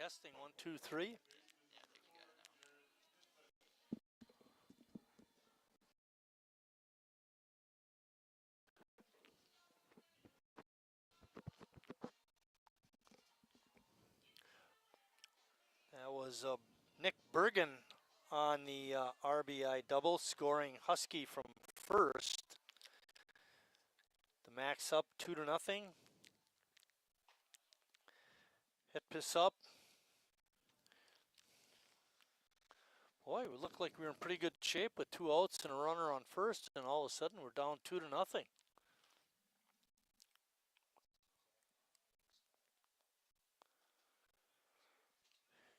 Testing 1, 2, 3. Yeah, I think we got it That was Nick Bergen on the RBI double, scoring Husky from first. The Max up 2-0. Hit piss up. Boy, we looked like we were in pretty good shape with 2 outs and a runner on first, and all of a sudden we're down 2-0.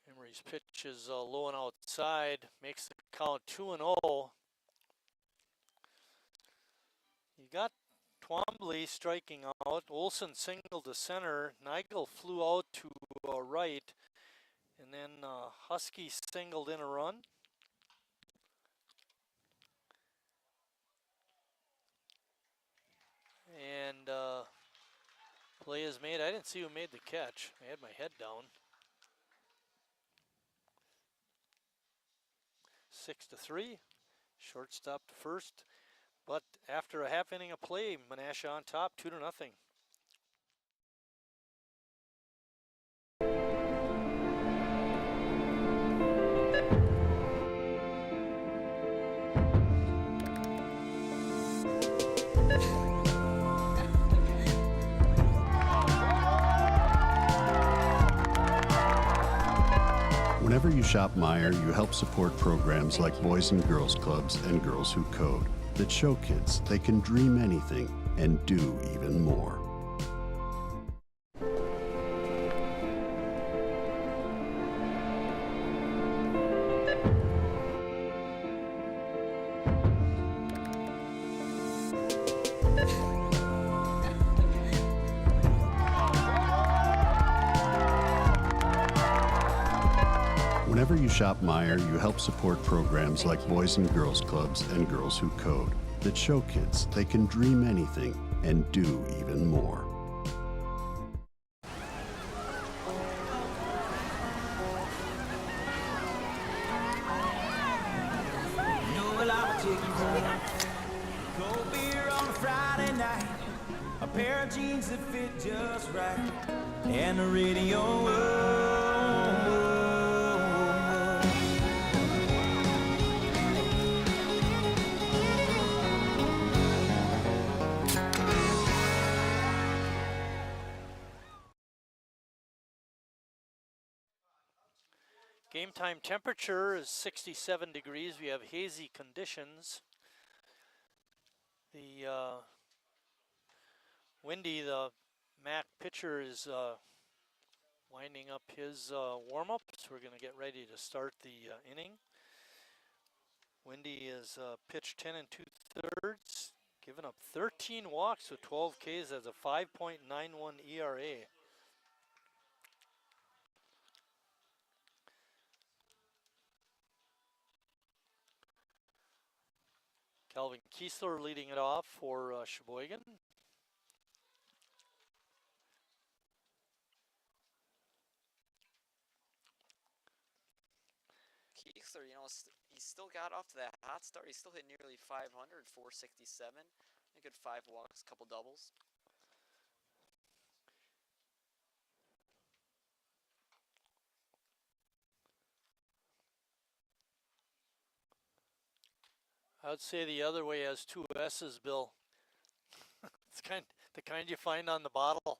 Emery's pitch is low and outside, makes the count 2-0. You got Twombly striking out. Olson singled to center. Nigel flew out to right, and then Husky singled in a run. And play is made. I didn't see who made the catch. I had my head down. 6-3. Shortstop to first. But after a half inning of play, Menasha on top, 2-0. Whenever you shop Meijer, you help support programs like Boys and Girls Clubs and Girls Who Code that show kids they can dream anything and do even more. Whenever you shop Meijer, you help support programs like Boys and Girls Clubs and Girls Who Code that show kids they can dream anything and do even more. Cold beer on a Friday night, a pair of jeans that fit just right, and the radio. Game time temperature is 67 degrees. We have hazy conditions. The windy, the Mac pitcher is winding up his warm-up, so we're going to get ready to start the inning. Windy is pitched 10 2/3, giving up 13 walks with 12 Ks, has a 5.91 ERA. Calvin Kiesler leading it off for Sheboygan. Kiesler, you know, he still got off to that hot start. He still hit nearly 500, 467. A good 5 walks, couple doubles. I would say the other way has 2 S's, Bill. It's the kind you find on the bottle.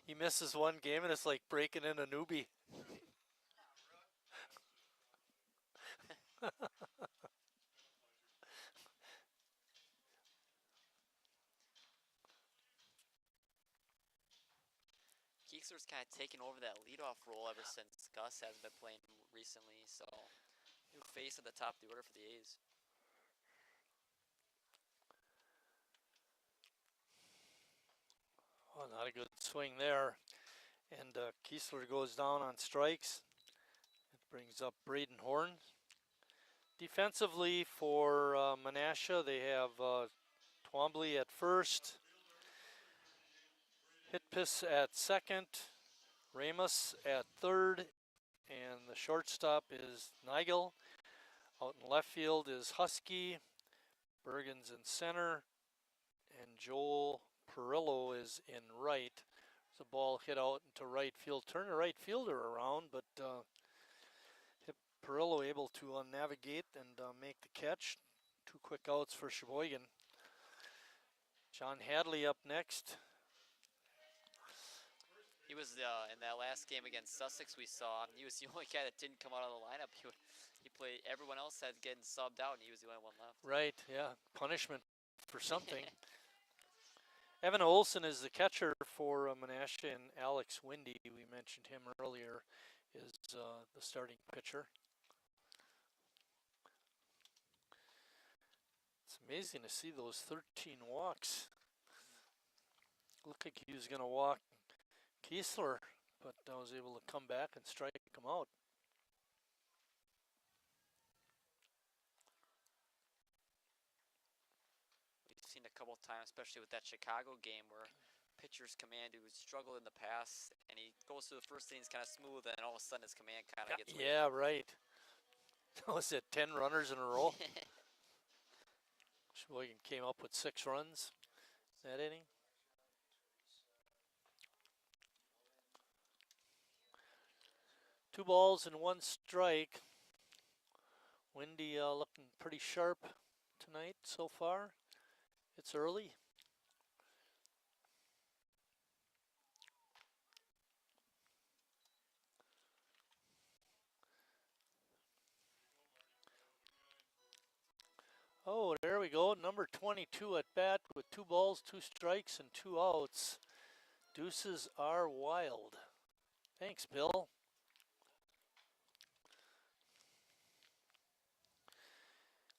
He misses one game and it's like breaking in a newbie. Kiesler's kind of taken over that leadoff role ever since Gus hasn't been playing recently, so new face at the top of the order for the A's. Oh, not a good swing there. And Kiesler goes down on strikes. It brings up Braden Horn. Defensively for Menasha, they have Twombly at first, Hitpis at second, Ramos at third, and the shortstop is Nigel. Out in left field is Husky, Bergen's in center, and Joel Perillo is in right. There's a ball hit out into right field. Turn the right fielder around, but Perillo able to navigate and make the catch. 2 quick outs for Sheboygan. John Hadley up next. He was in that last game against Sussex we saw. He was the only guy that didn't come out of the lineup. He played. Everyone else had getting subbed out, and he was the only one left. Right, yeah, punishment for something. Evan Olson is the catcher for Menasha, and Alex Windy, we mentioned him earlier, is the starting pitcher. It's amazing to see those 13 walks. Looked like he was going to walk Kiesler, but I was able to come back and strike him out. We've seen a couple times, especially with that Chicago game, where pitchers command who struggled in the past, and he goes through the first innings kind of smooth, and all of a sudden his command kind of gets weak. Yeah, right. Was it 10 runners in a row? Sheboygan came up with 6 runs that inning. Two balls and 1 strike. Windy looking pretty sharp tonight so far. It's early. Oh, there we go. Number 22 at bat with 2 balls, 2 strikes, and 2 outs. Deuces are wild. Thanks, Bill.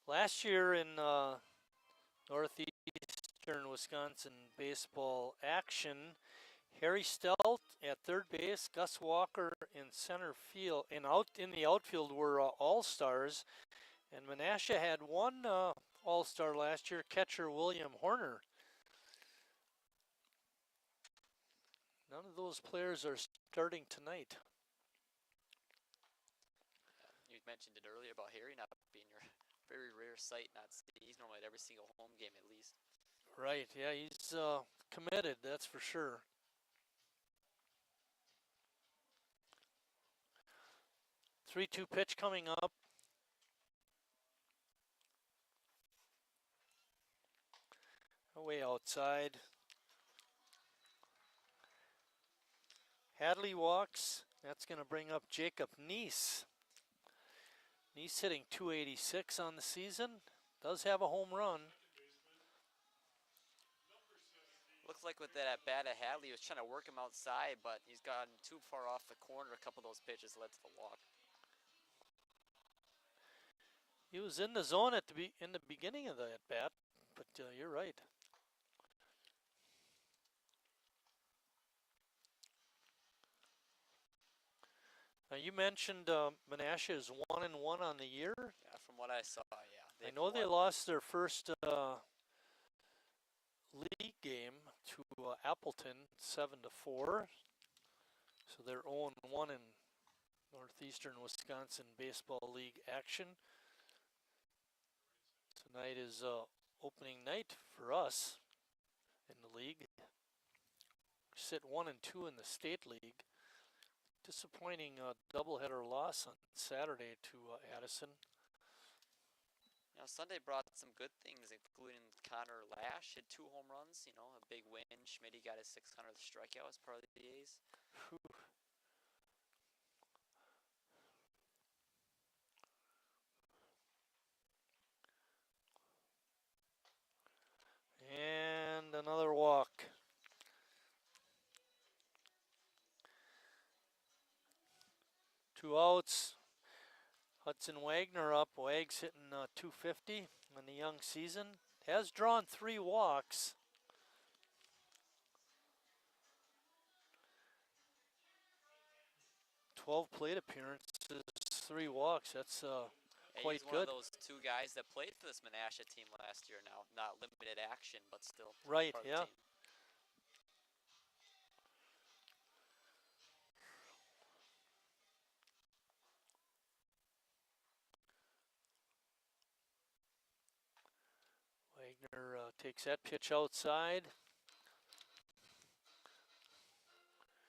Last year in Northeastern Wisconsin baseball action, Harry Stout at third base, Gus Walker in center field, and out in the outfield were all-stars. And Menasha had 1 all-star last year, catcher William Horner. None of those players are starting tonight. You mentioned it earlier about Harry not being your very rare sight. He's normally at every single home game at least. Right, yeah, he's committed, that's for sure. Three-two pitch coming up. Away outside. Hadley walks. That's going to bring up Jacob Neese. Neese hitting .286 on the season. Does have a home run. Looks like with that at bat at Hadley, he was trying to work him outside, but he's gotten too far off the corner. A couple of those pitches led to the walk. He was in the zone at in the beginning of the at bat, but you're right. Now you mentioned Menasha is 1-1 on the year. Yeah, from what I saw, yeah. I know they lost their first league game to Appleton 7-4, so they're 0-1 in Northeastern Wisconsin Baseball League action. Tonight is opening night for us in the league. We sit 1-2 in the state league. Disappointing doubleheader loss on Saturday to Addison. Now Sunday brought some good things, including Connor Lash hit 2 home runs. You know, a big win. Schmitty got his 600th strikeout as part of the A's. Whew. And another walk. Two outs. Hudson Wagner up. Wags hitting .250 in the young season. Has drawn 3 walks. .12 plate appearances, 3 walks. That's quite He's one good. of those two guys that played for this Menasha team last year now. Not limited action, but still Right, part of the yeah. team. Wagner takes that pitch outside.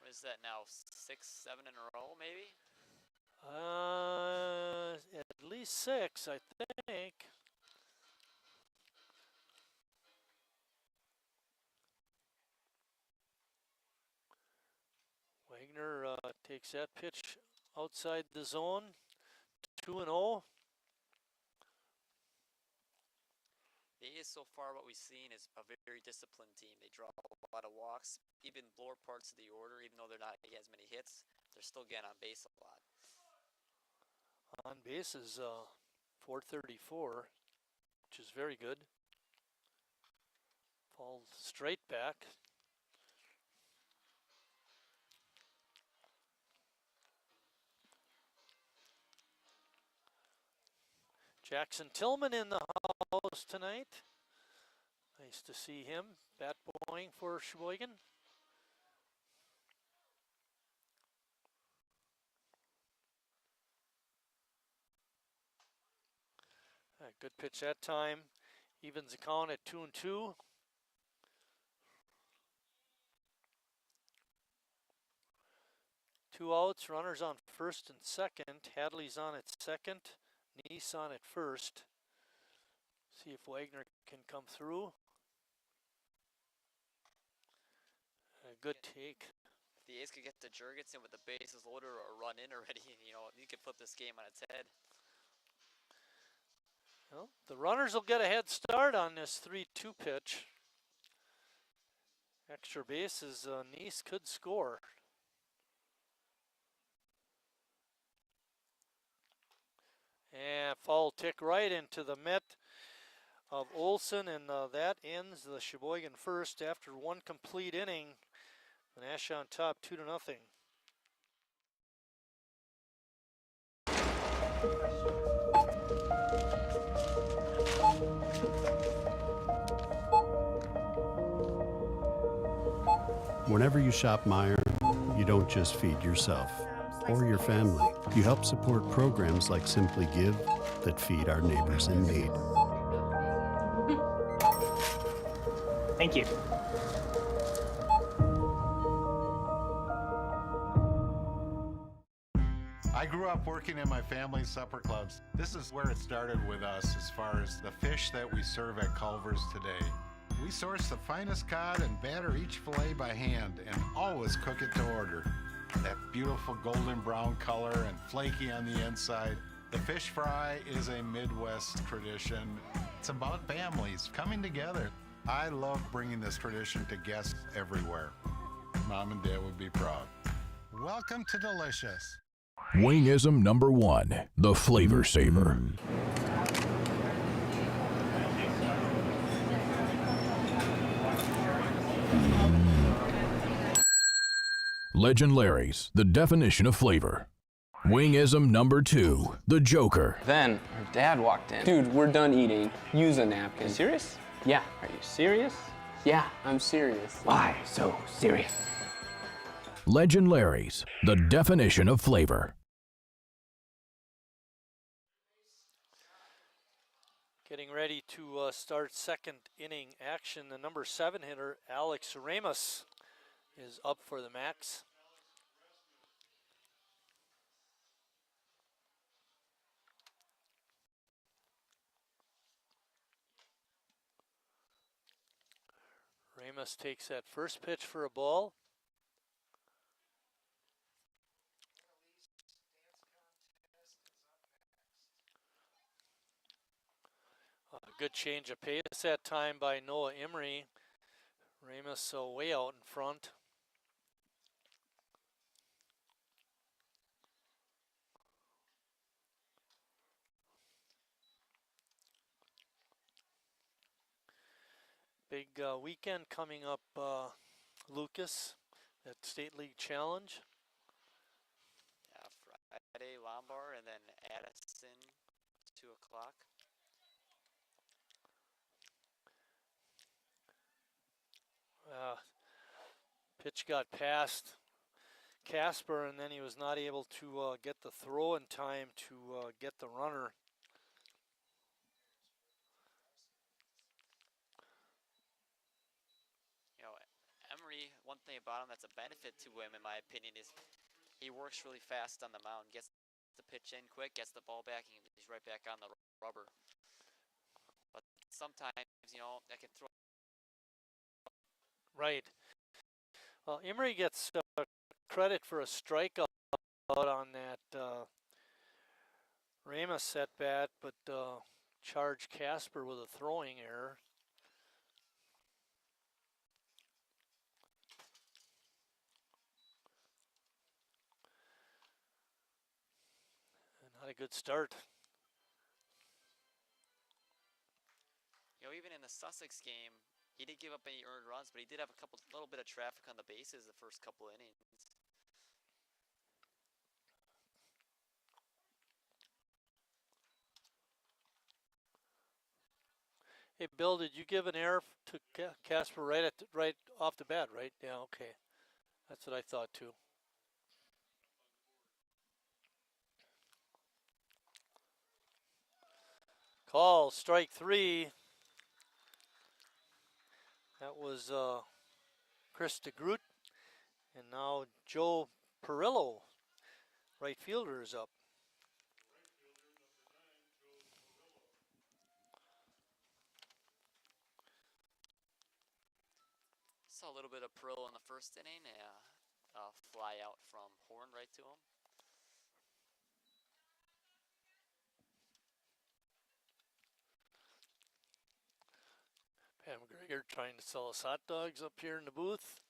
What is that now? 6, 7 in a row, maybe? At least 6, I think. Wagner takes that pitch outside the zone. 2-0. The A's so far, what we've seen is a very disciplined team. They draw a lot of walks, even lower parts of the order, even though they're not getting as many hits, they're still getting on base a lot. On base is 434, which is very good. Fall straight back. Jackson Tillman in the house tonight. Nice to see him bat boying for Sheboygan. Good pitch that time. Evens the count at 2-2. Two outs, runners on first and second. Hadley's on at second, Neese on at first. See if Wagner can come through. A good take. If the A's could get to Jurgensen with the bases loaded or a run in already, you could flip this game on its head. Well, the runners will get a head start on this 3-2 pitch. Extra bases, Neese could score. And foul tick right into the mitt of Olson, and that ends the Sheboygan first after one complete inning. Menasha on top 2-0. Whenever you shop Meijer, you don't just feed yourself or your family. You help support programs like Simply Give that feed our neighbors in need. Thank you. I grew up working in my family's supper clubs. This is where it started with us as far as the fish that we serve at Culver's today. We source the finest cod and batter each fillet by hand and always cook it to order. That beautiful golden brown color and flaky on the inside. The fish fry is a Midwest tradition. It's about families coming together. I love bringing this tradition to guests everywhere. Mom and Dad would be proud. Welcome to Delicious. Wingism number 1, the Flavor Saver. Legend Larry's, the definition of flavor. Wingism number 2, the Joker. Then her dad walked in. Dude, we're done eating. Use a napkin. You serious? Yeah. Are you serious? Yeah, I'm serious. Why so serious? Legend Larry's, the definition of flavor. Getting ready to start second inning action. The number 7 hitter, Alex Ramos, is up for the max. Ramos takes that first pitch for a ball. A good change of pace that time by Noah Emery. Ramos way out in front. Big weekend coming up, Lucas, at State League Challenge. Yeah, Friday, Lombard, and then Addison 2 o'clock. Pitch got past Casper, and then he was not able to get the throw in time to get the runner. You know, Emery, one thing about him that's a benefit to him, in my opinion, is he works really fast on the mound, gets the pitch in quick, gets the ball back, and he's right back on the rubber. But sometimes, you know, that can throw. Right. Well, Emery gets credit for a strikeout on that Ramos set bat, but charged Casper with a throwing error. And not a good start. You know, even in the Sussex game, he didn't give up any earned runs, but he did have a little bit of traffic on the bases the first couple innings. Hey, Bill, did you give an error to Casper right off the bat, right? Yeah, okay. That's what I thought too. Call, strike 3. That was Chris DeGroot. And now Joe Perillo, right fielder, is up. Saw a little bit of Perillo in the first inning, a fly out from Horn right to him. Pat McGregor trying to sell us hot dogs up here in the booth.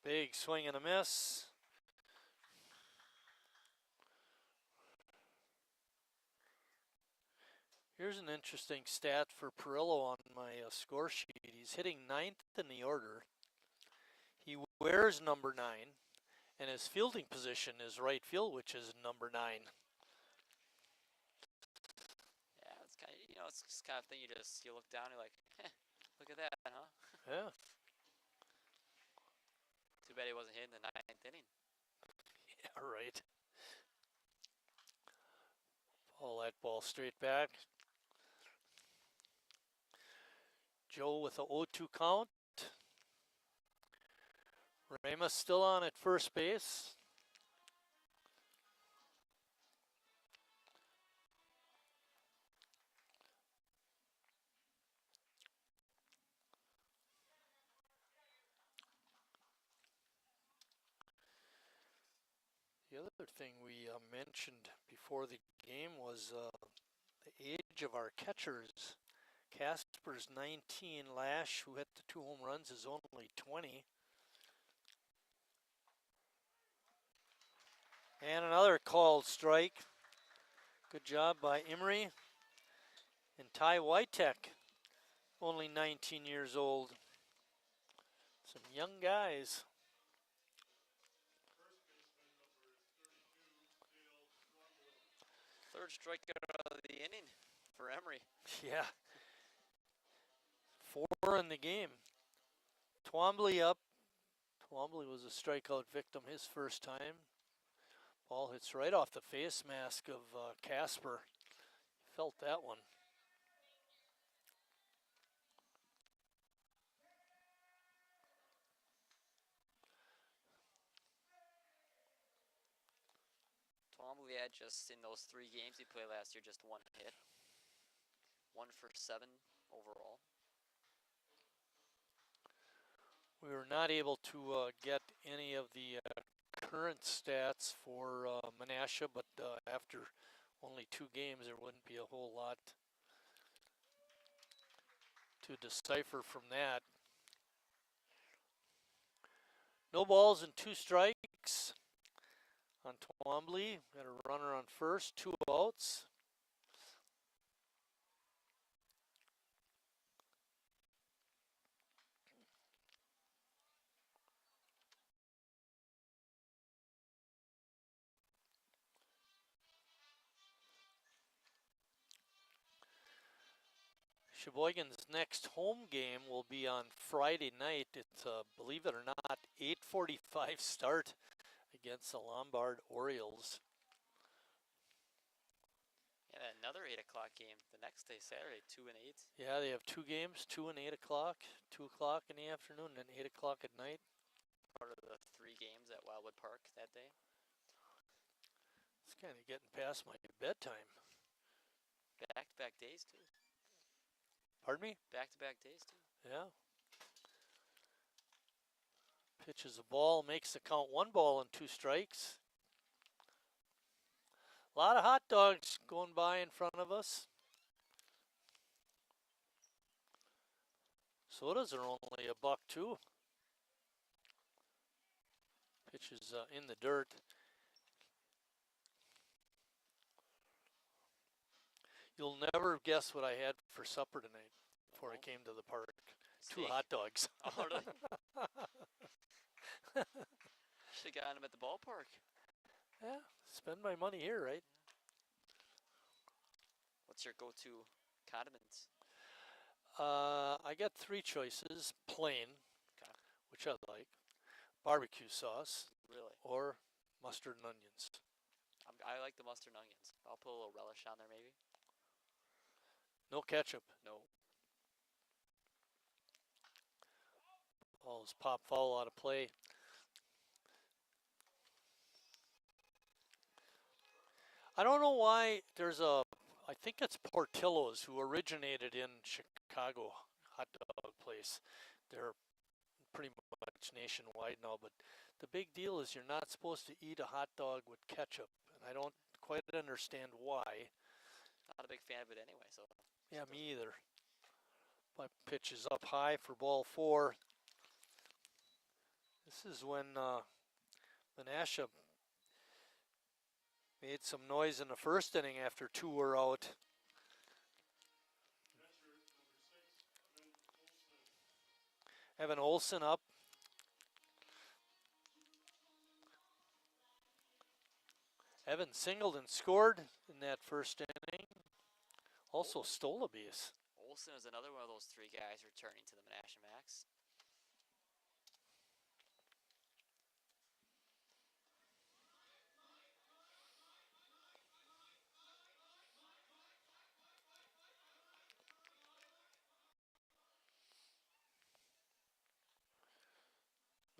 Big swing and a miss. Here's an interesting stat for Perillo on my score sheet. He's hitting 9th in the order. He wears number 9, and his fielding position is right field, which is number 9. Yeah, it's kind of, you know, it's this kind of thing you look down, you're like, look at that, huh? Yeah. Too bad he wasn't hitting the 9th inning. Yeah, right. Pull that ball straight back. Joe with a 0-2 count. Ramos still on at first base. The other thing we mentioned before the game was the age of our catchers. Casper's 19, Lash, who hit the 2 home runs, is only 20. And another called strike. Good job by Emery. And Ty Wytek, only 19 years old. Some young guys. Third strikeout of the inning for Emery. Yeah. 4 in the game. Twombly up. Twombly was a strikeout victim his first time. Ball hits right off the face mask of Casper. Felt that one. Twombly had just, in those 3 games he played last year, just 1 hit. 1 for 7 overall. We were not able to get any of the current stats for Menasha, but after only 2 games, there wouldn't be a whole lot to decipher from that. No balls and 2 strikes on Twombly. Got a runner on first, 2 outs. Sheboygan's next home game will be on Friday night. It's, believe it or not, 8:45 start against the Lombard Orioles. And another 8 o'clock game the next day, Saturday, 2 and 8. Yeah, they have two games, 2 and 8 o'clock, 2 o'clock in the afternoon, and 8 o'clock at night. Part of the 3 games at Wildwood Park that day. It's kind of getting past my bedtime. Back-to-back days, too. Pardon me? Back-to-back days, too. Yeah. Pitches a ball, makes the count 1 ball and 2 strikes. A lot of hot dogs going by in front of us. Sodas are only $1 too. Pitch is in the dirt. You'll never guess what I had for supper tonight before I came to the park. Steak. 2 hot dogs. Oh, really? Should have gotten him at the ballpark. Yeah, spend my money here, right? What's your go-to condiments? I got 3 choices. Plain, Okay. which I like, barbecue sauce, Really? or mustard and onions. I like the mustard and onions. I'll put a little relish on there, maybe. No ketchup. No. Ball's pop foul out of play. I don't know why there's I think it's Portillo's who originated in Chicago hot dog place. They're pretty much nationwide now, but the big deal is you're not supposed to eat a hot dog with ketchup, and I don't quite understand why. Not a big fan of it anyway, so. Yeah, me either. My pitch is up high for ball 4. This is when Menasha made some noise in the first inning after 2 were out. Evan Olson up. Evan singled and scored in that first inning. Also stole a base. Olson is another one of those 3 guys returning to the Menasha Max.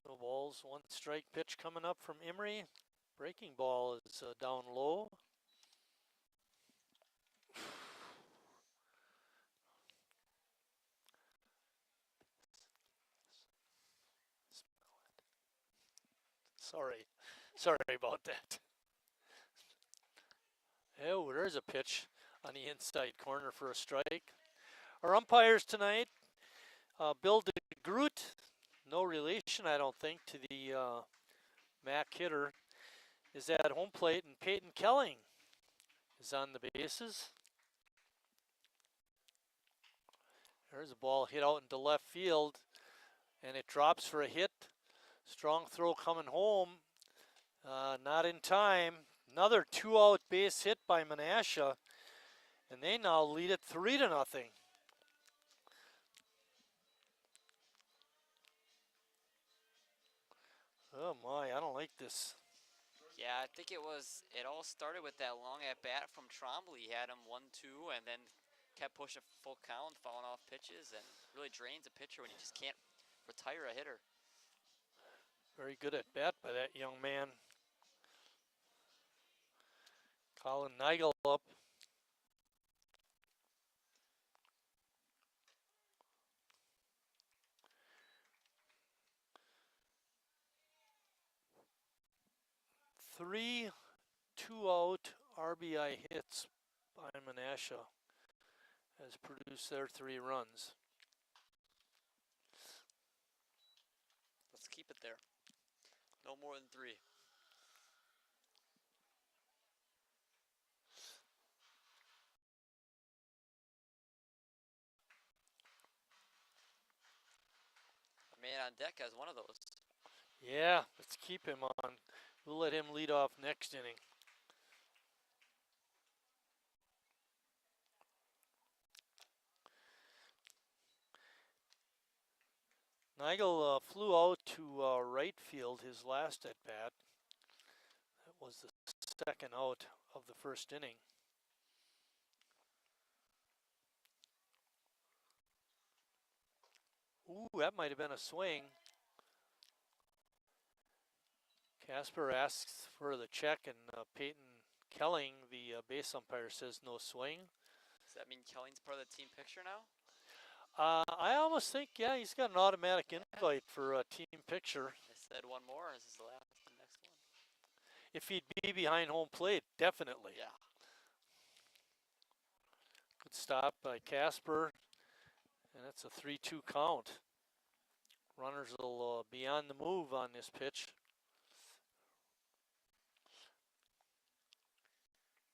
No balls, 1 strike pitch coming up from Emery. Breaking ball is down low. Sorry about that. Oh, there's a pitch on the inside corner for a strike. Our umpires tonight, Bill DeGroot, no relation, I don't think, to the Mac hitter, is at home plate, and Peyton Kelling is on the bases. There's a ball hit out into left field, and it drops for a hit. Strong throw coming home, not in time. Another 2-out base hit by Menasha, and they now lead it 3-0. Oh my, I don't like this. Yeah, I think it all started with that long at-bat from Trombley. He had him 1-2 and then kept pushing full count, fouling off pitches, and really drains a pitcher when you just can't retire a hitter. Very good at bat by that young man. Colin Nigel up. Three 2-out RBI hits by Menasha has produced their 3 runs. Let's keep it there. No more than 3. A man on deck has one of those. Yeah, let's keep him on. We'll let him lead off next inning. Nigel flew out to right field his last at bat. That was the second out of the first inning. Ooh, that might have been a swing. Casper asks for the check, and Peyton Kelling, the base umpire, says no swing. Does that mean Kelling's part of the team picture now? I almost think, yeah, he's got an automatic invite for a team picture. They said one more. Is this the next one? If he'd be behind home plate, definitely. Yeah. Good stop by Casper, and it's a 3-2 count. Runners will be on the move on this pitch.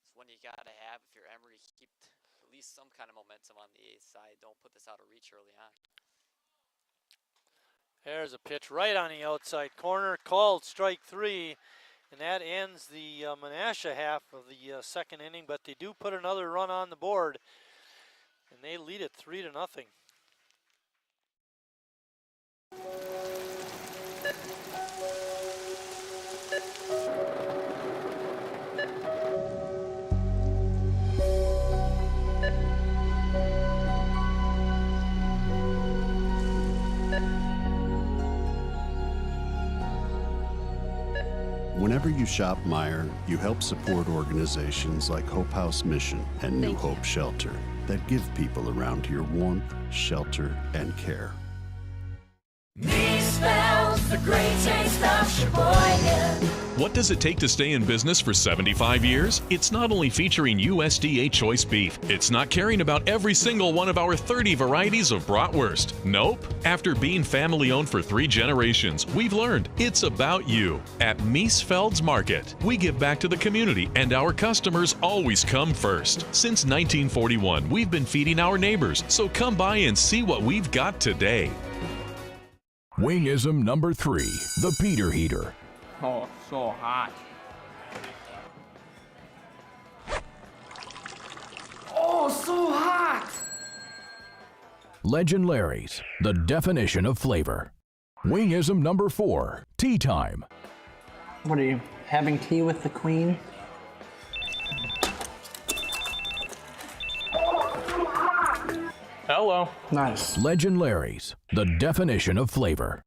It's one you got to have if you're Emery. Keep at least some kind of momentum on the A side. Don't put this out of reach early on. There's a pitch right on the outside corner, called strike 3, and that ends the Menasha half of the second inning, but they do put another run on the board, and they lead it 3-0. Whenever you shop Meijer, you help support organizations like Hope House Mission and New Hope Shelter that give people around here warmth, shelter, and care. Me spells the great taste of Sheboygan. What does it take to stay in business for 75 years? It's not only featuring USDA choice beef. It's not caring about every single one of our 30 varieties of bratwurst. Nope. After being family owned for 3 generations, we've learned it's about you. At Miesfeld's Market, we give back to the community and our customers always come first. Since 1941, we've been feeding our neighbors, so come by and see what we've got today. Wingism number 3, the Peter Heater. Oh, so hot. Oh, so hot! Legend Larry's, the definition of flavor. Wingism number 4, tea time. What are you, having tea with the queen? Hello. Nice. Legend Larry's, the definition of flavor.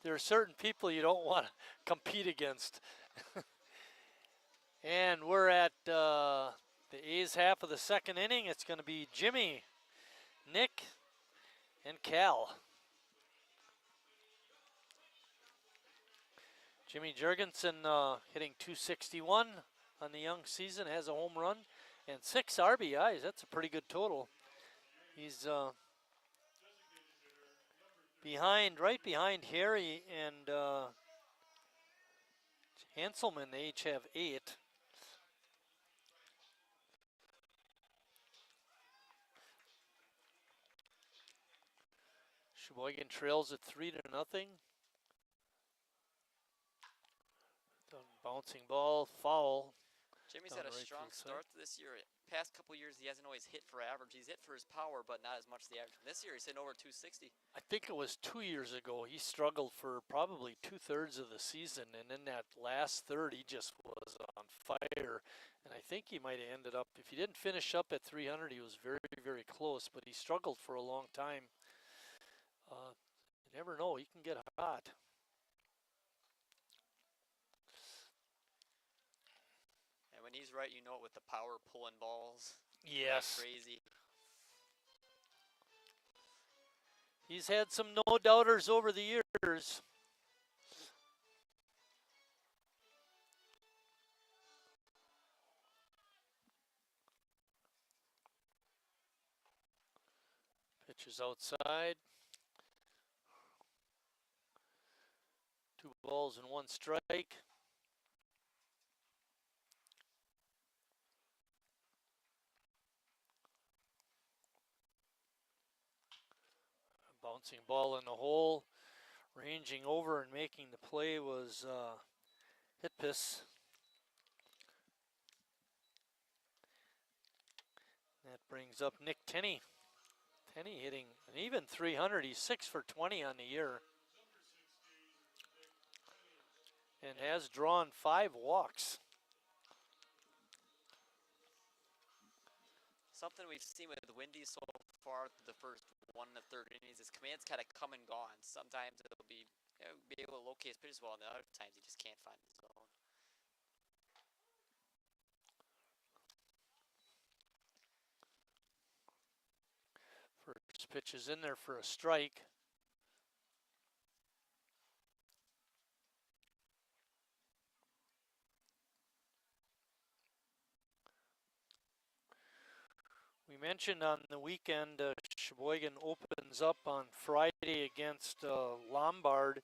There are certain people you don't want to compete against. And we're at the A's half of the second inning. It's going to be Jimmy, Nick, and Cal. Jimmy Jurgensen hitting .261 on the young season, has a home run and 6 RBIs. That's a pretty good total. He's right behind Harry and Hanselman. They each have 8. Sheboygan trails at 3-0. Bouncing ball, foul. Jimmy's had a right strong field side. start to this year. Past couple years, he hasn't always hit for average. He's hit for his power, but not as much as the average. This year, he's hitting over 260. I think it was 2 years ago. He struggled for probably 2/3 of the season, and in that last third, he just was on fire. And I think he might have ended up, if he didn't finish up at 300, he was very, very close. But he struggled for a long time. You never know; he can get hot. When he's right, you know it with the power pulling balls. Yes. Crazy. He's had some no-doubters over the years. Pitch is outside. 2 balls and 1 strike. Bouncing ball in the hole, ranging over and making the play was Hitpiss. That brings up Nick Tenney. Tenney hitting an even 300. He's 6 for 20 on the year. And has drawn 5 walks. Something we've seen with Windy so far through the first 1 1/3 innings is command's kind of come and gone. Sometimes it'll be able to locate his pitches well, and other times he just can't find the zone. First pitch is in there for a strike. We mentioned on the weekend, Sheboygan opens up on Friday against Lombard.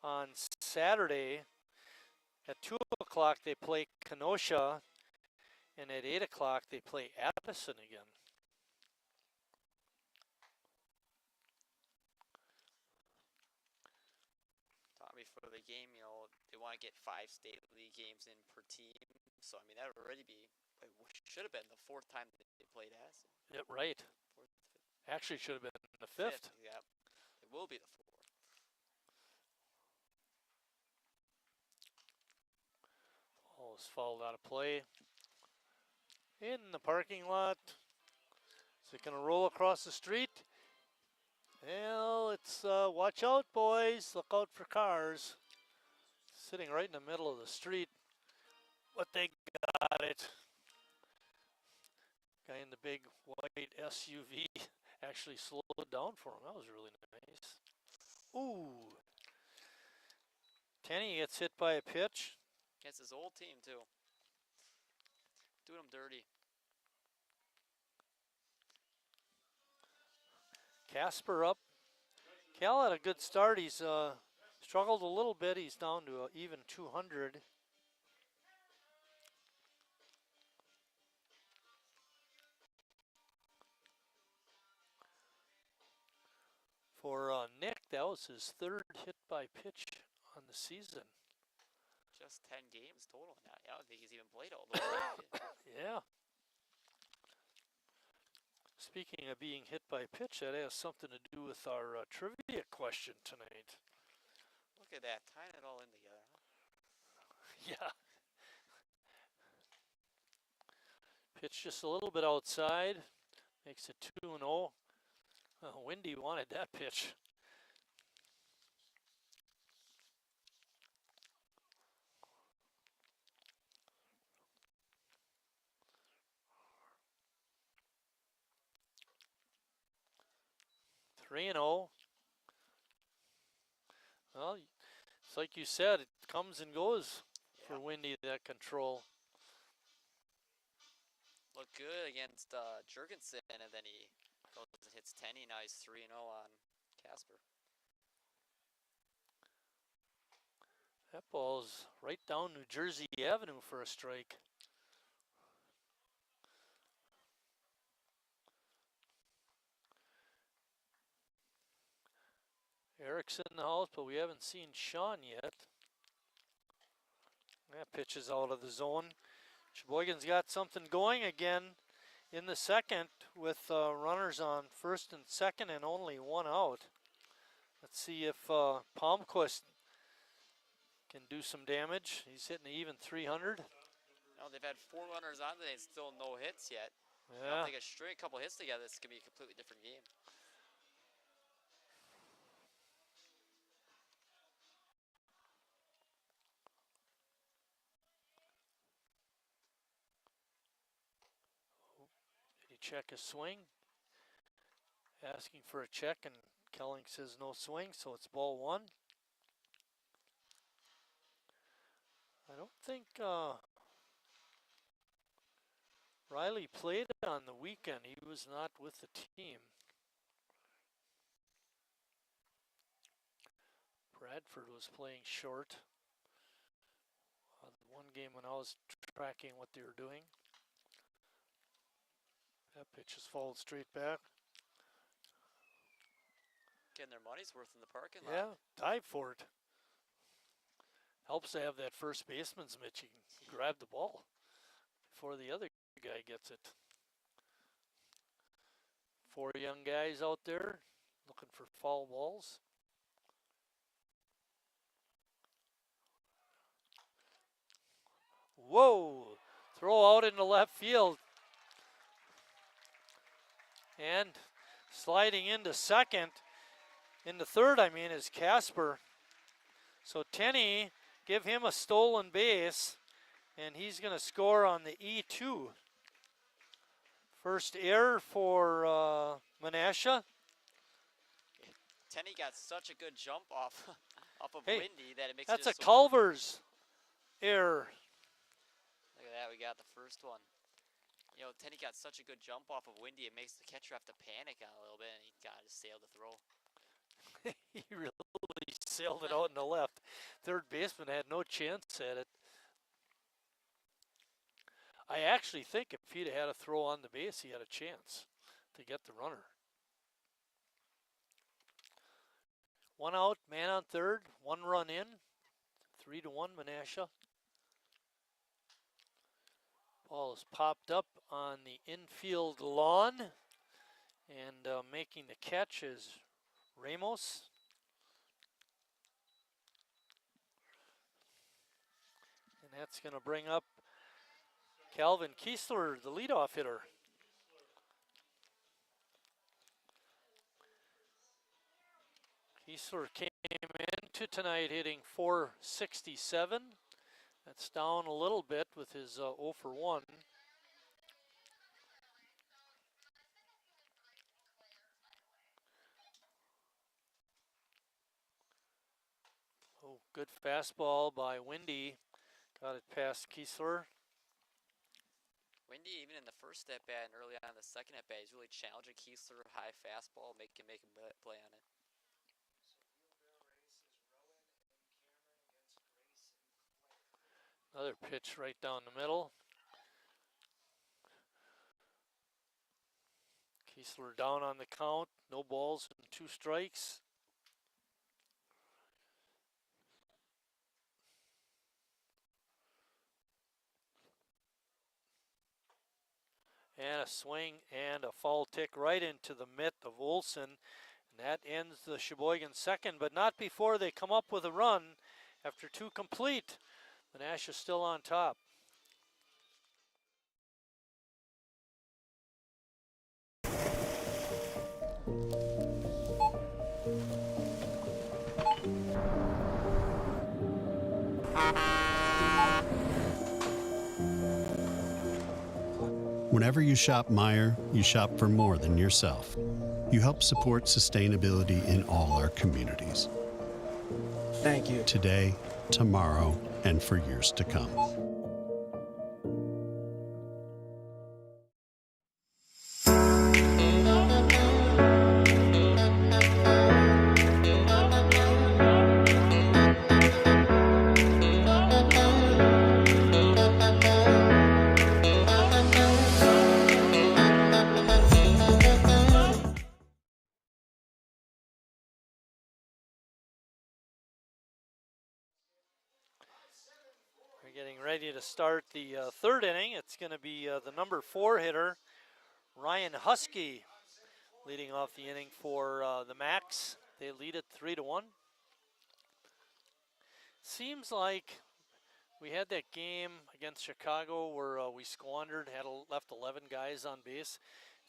On Saturday at 2 o'clock they play Kenosha, and at 8 o'clock they play Addison again. Tommy, for the game, they want to get 5 state league games in per team. So, I mean, that would already be, should have been the 4th time that they played Addison. Yeah, right. 4th, 5th. Actually, should have been the 5th. Yeah, it will be the 4th. Ball is fouled out of play. In the parking lot. Is it going to roll across the street? Well, it's watch out, boys. Look out for cars. Sitting right in the middle of the street. But they got it. Guy in the big white SUV actually slowed down for him. That was really nice. Ooh. Tenney gets hit by a pitch. It's his old team, too. Doing him dirty. Casper up. Cal had a good start. He's struggled a little bit. He's down to even 200. For Nick, that was his 3rd hit by pitch on the season. Just 10 games total now. I don't think he's even played all those games. Yeah. Speaking of being hit by pitch, that has something to do with our trivia question tonight. Look at that, tying it all in together. Huh? Yeah. Pitch just a little bit outside. Makes it 2-0. Windy wanted that pitch. Three and 0. Well, it's like you said, it comes and goes for Windy, that control. Looked good against Jurgensen, and then he goes and hits Tenney. Now he's 3-0 on Casper. That ball's right down New Jersey Avenue for a strike. Eric's in the house, but we haven't seen Sean yet. That pitch is out of the zone. Sheboygan's got something going again in the second with runners on 1st and 2nd and only 1 out. Let's see if Palmquist can do some damage. He's hitting even 300. No, they've had 4 runners on today and still no hits yet. Yeah. I'll take a straight couple hits together. This could be a completely different game. Check his swing. Asking for a check, and Kelling says no swing, so it's ball 1. I don't think Riley played on the weekend. He was not with the team. Bradford was playing short. The one game when I was tracking what they were doing. That pitch is fouled straight back. Getting their money's worth in the parking lot. Yeah, dive for it. Helps to have that first baseman's mitt. You can grab the ball before the other guy gets it. 4 young guys out there looking for foul balls. Whoa! Throw out into left field. And sliding into second, into third, I mean, is Casper. So Tenney, give him a stolen base, and he's going to score on the E2. First error for Menasha. Tenney got such a good jump off off of Hey, Windy that it makes that's it a just so Culver's error. Look at that, we got the first one. You know, Tenney got such a good jump off of Windy, it makes the catcher have to panic on a little bit, and he got to sail the throw. He really sailed it out in the left. Third baseman had no chance at it. I actually think if he'd had a throw on the base, he had a chance to get the runner. 1 out, man on third, 1 run in, 3-1 Menasha. Ball is popped up on the infield lawn, and making the catch is Ramos. And that's going to bring up Calvin Kiesler, the leadoff hitter. Kiesler came into tonight hitting .467. That's down a little bit with his 0 for 1. Oh, good fastball by Windy. Got it past Kiesler. Windy, even in the first at bat and early on in the second at bat, he's really challenging Kiesler, high fastball, make him play on it. Another pitch right down the middle. Kiesler down on the count. No balls and 2 strikes. And a swing and a foul tick right into the mitt of Olson. And that ends the Sheboygan second, but not before they come up with a run after 2 complete. Menasha still on top. Whenever you shop Meijer, you shop for more than yourself. You help support sustainability in all our communities. Thank you. Today, tomorrow, and for years to come. Getting ready to start the third inning. It's going to be the number 4 hitter, Ryan Husky, leading off the inning for the Macs. They lead it 3-1. Seems like we had that game against Chicago where we squandered, left 11 guys on base.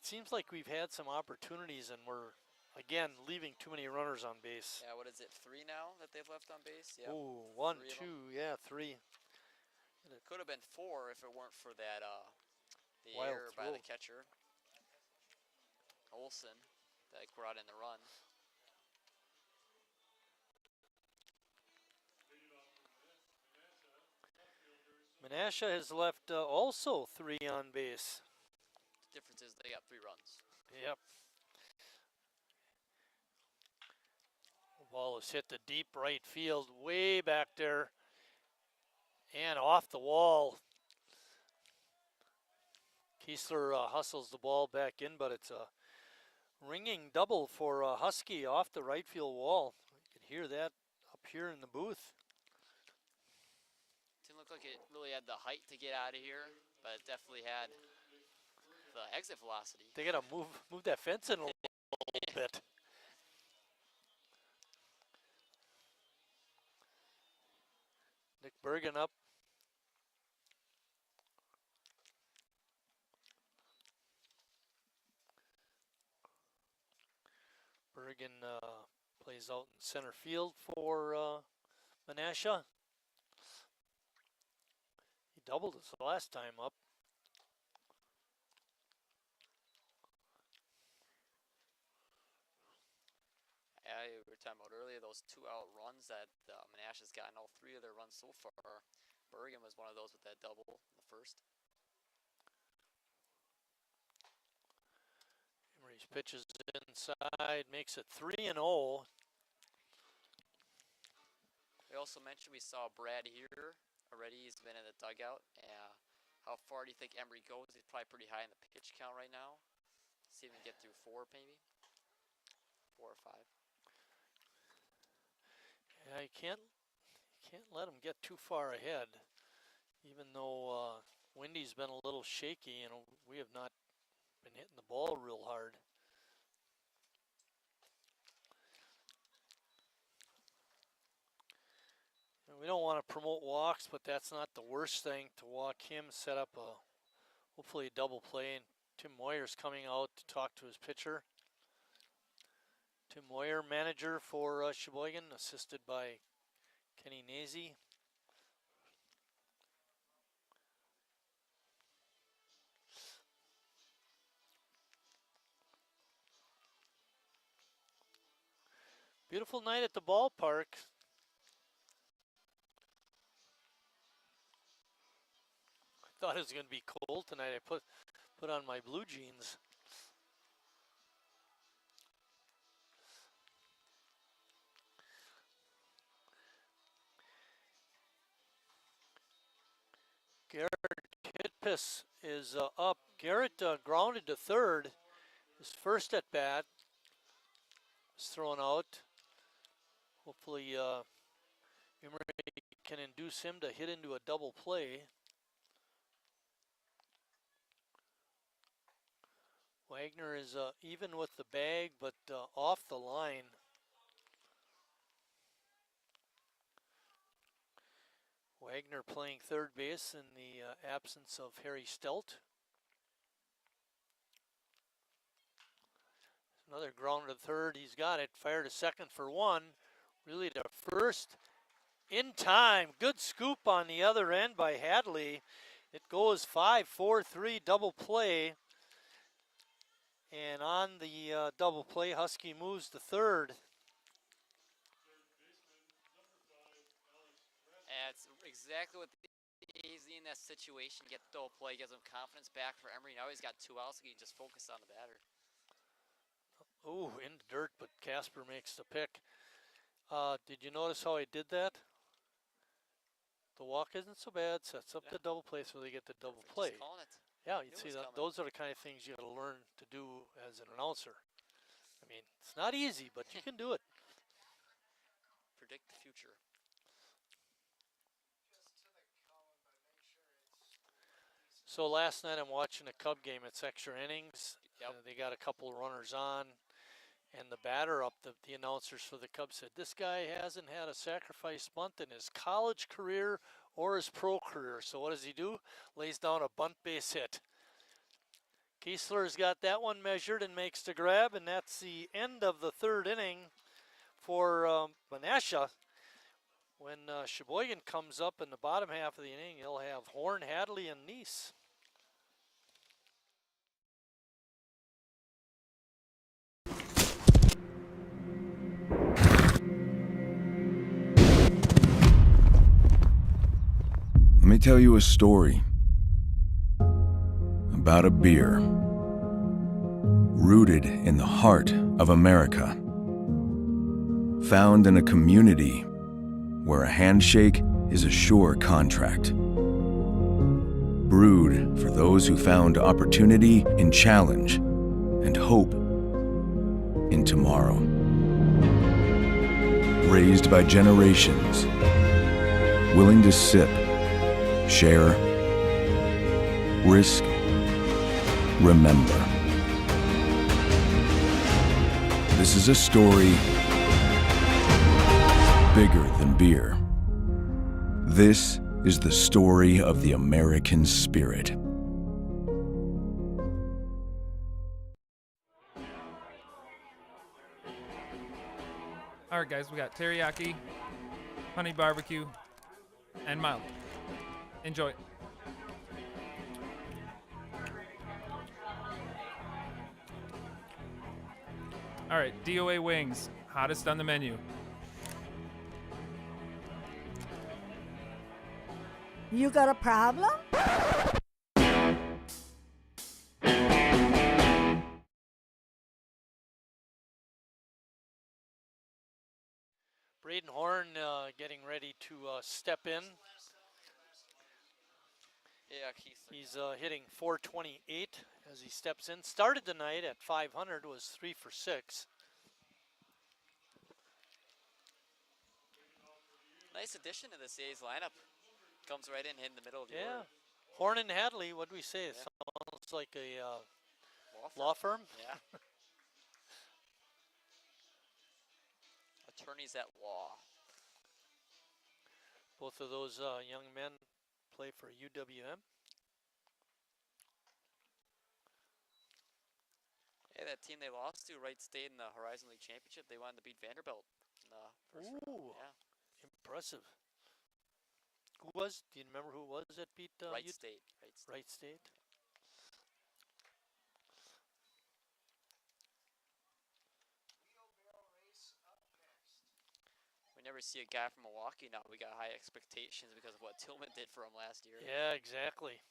It seems like we've had some opportunities and we're, again, leaving too many runners on base. Yeah, what is it, 3 now that they've left on base? Yeah. Ooh, 1, 3 2, yeah, 3. It could have been 4 if it weren't for that the Wild error by throw. the catcher, Olson, that brought in the run. Menasha has left also 3 on base. The difference is they got 3 runs. Yep. The ball is hit to deep right field, way back there, and off the wall. Kiesler hustles the ball back in, but it's a ringing double for Husky off the right field wall. You can hear that up here in the booth. Didn't look like it really had the height to get out of here, but it definitely had exit velocity. They gotta move that fence in a little bit. Nick Bergen up. Bergen plays out in center field for Menasha. He doubled us the last time up. We were talking about earlier, those 2-out runs that Menasha's gotten, all 3 of their runs so far. Bergen was one of those with that double in the first. Emery's pitches inside, makes it 3-0. We also mentioned we saw Brad here already. He's been in the dugout. How far do you think Emery goes? He's probably pretty high in the pitch count right now. See if he can get through 4 maybe. 4 or 5. Yeah, you can't let him get too far ahead. Even though Windy's been a little shaky, we have not been hitting the ball real hard. And we don't want to promote walks, but that's not the worst thing to walk him, set up a hopefully a double play, and Tim Moyer's coming out to talk to his pitcher. Tim Moyer, manager for Sheboygan, assisted by Kenny Nazy. Beautiful night at the ballpark. I thought it was going to be cold tonight. I put on my blue jeans. Garrett Hitpiss is up. Garrett grounded to third. His first at bat was thrown out. Hopefully Emery can induce him to hit into a double play. Wagner is even with the bag, but off the line. Wagner playing third base in the absence of Harry Stelt. Another ground to third. He's got it. Fired a second for 1. Really to first in time. Good scoop on the other end by Hadley. It goes 5-4-3 double play. And on the double play, Husky moves to third. That's exactly what easy in that situation. Get the double play, gives him confidence back for Emery. Now he's got 2 outs, so he can just focus on the batter. Ooh, in the dirt, but Casper makes the pick. Did you notice how he did that? The walk isn't so bad. Sets up the double play so they get the double play. Just calling it. Yeah, you'd see that. Those are the kind of things you got to learn to do as an announcer. I mean, it's not easy, but you can do it. Predict the future. So last night I'm watching a Cub game. It's extra innings. Yep. They got a couple of runners on, and the batter up, the announcers for the Cubs said, this guy hasn't had a sacrifice bunt in his college career or his pro career. So what does he do? Lays down a bunt base hit. Kiesler's got that one measured and makes the grab, and that's the end of the third inning for Menasha. When Sheboygan comes up in the bottom half of the inning, he'll have Horn, Hadley, and Neese. Let me tell you a story about a beer rooted in the heart of America, found in a community where a handshake is a sure contract, brewed for those who found opportunity in challenge and hope in tomorrow, raised by generations, willing to sip, share, risk, remember. This is a story bigger than beer. This is the story of the American spirit. All right, guys, we got teriyaki, honey barbecue, and mild. Enjoy. All right, DOA wings, hottest on the menu. You got a problem? Braden Horn getting ready to step in. Yeah, he's hitting .428 as he steps in. Started the night at 500, was 3 for 6. Nice addition to this A's lineup. Comes right in the middle of the Yeah. order. Horn and Hadley, what do we say? It sounds like a law firm. Yeah. Attorneys at law. Both of those young men play for UWM. Hey, that team they lost to, Wright State in the Horizon League Championship, they wanted to beat Vanderbilt in the first round. Yeah. Impressive. Who was? Do you remember who it was that beat Wright State. Wright State. We never see a guy from Milwaukee now. We got high expectations because of what Tillman did for him last year. Yeah, exactly.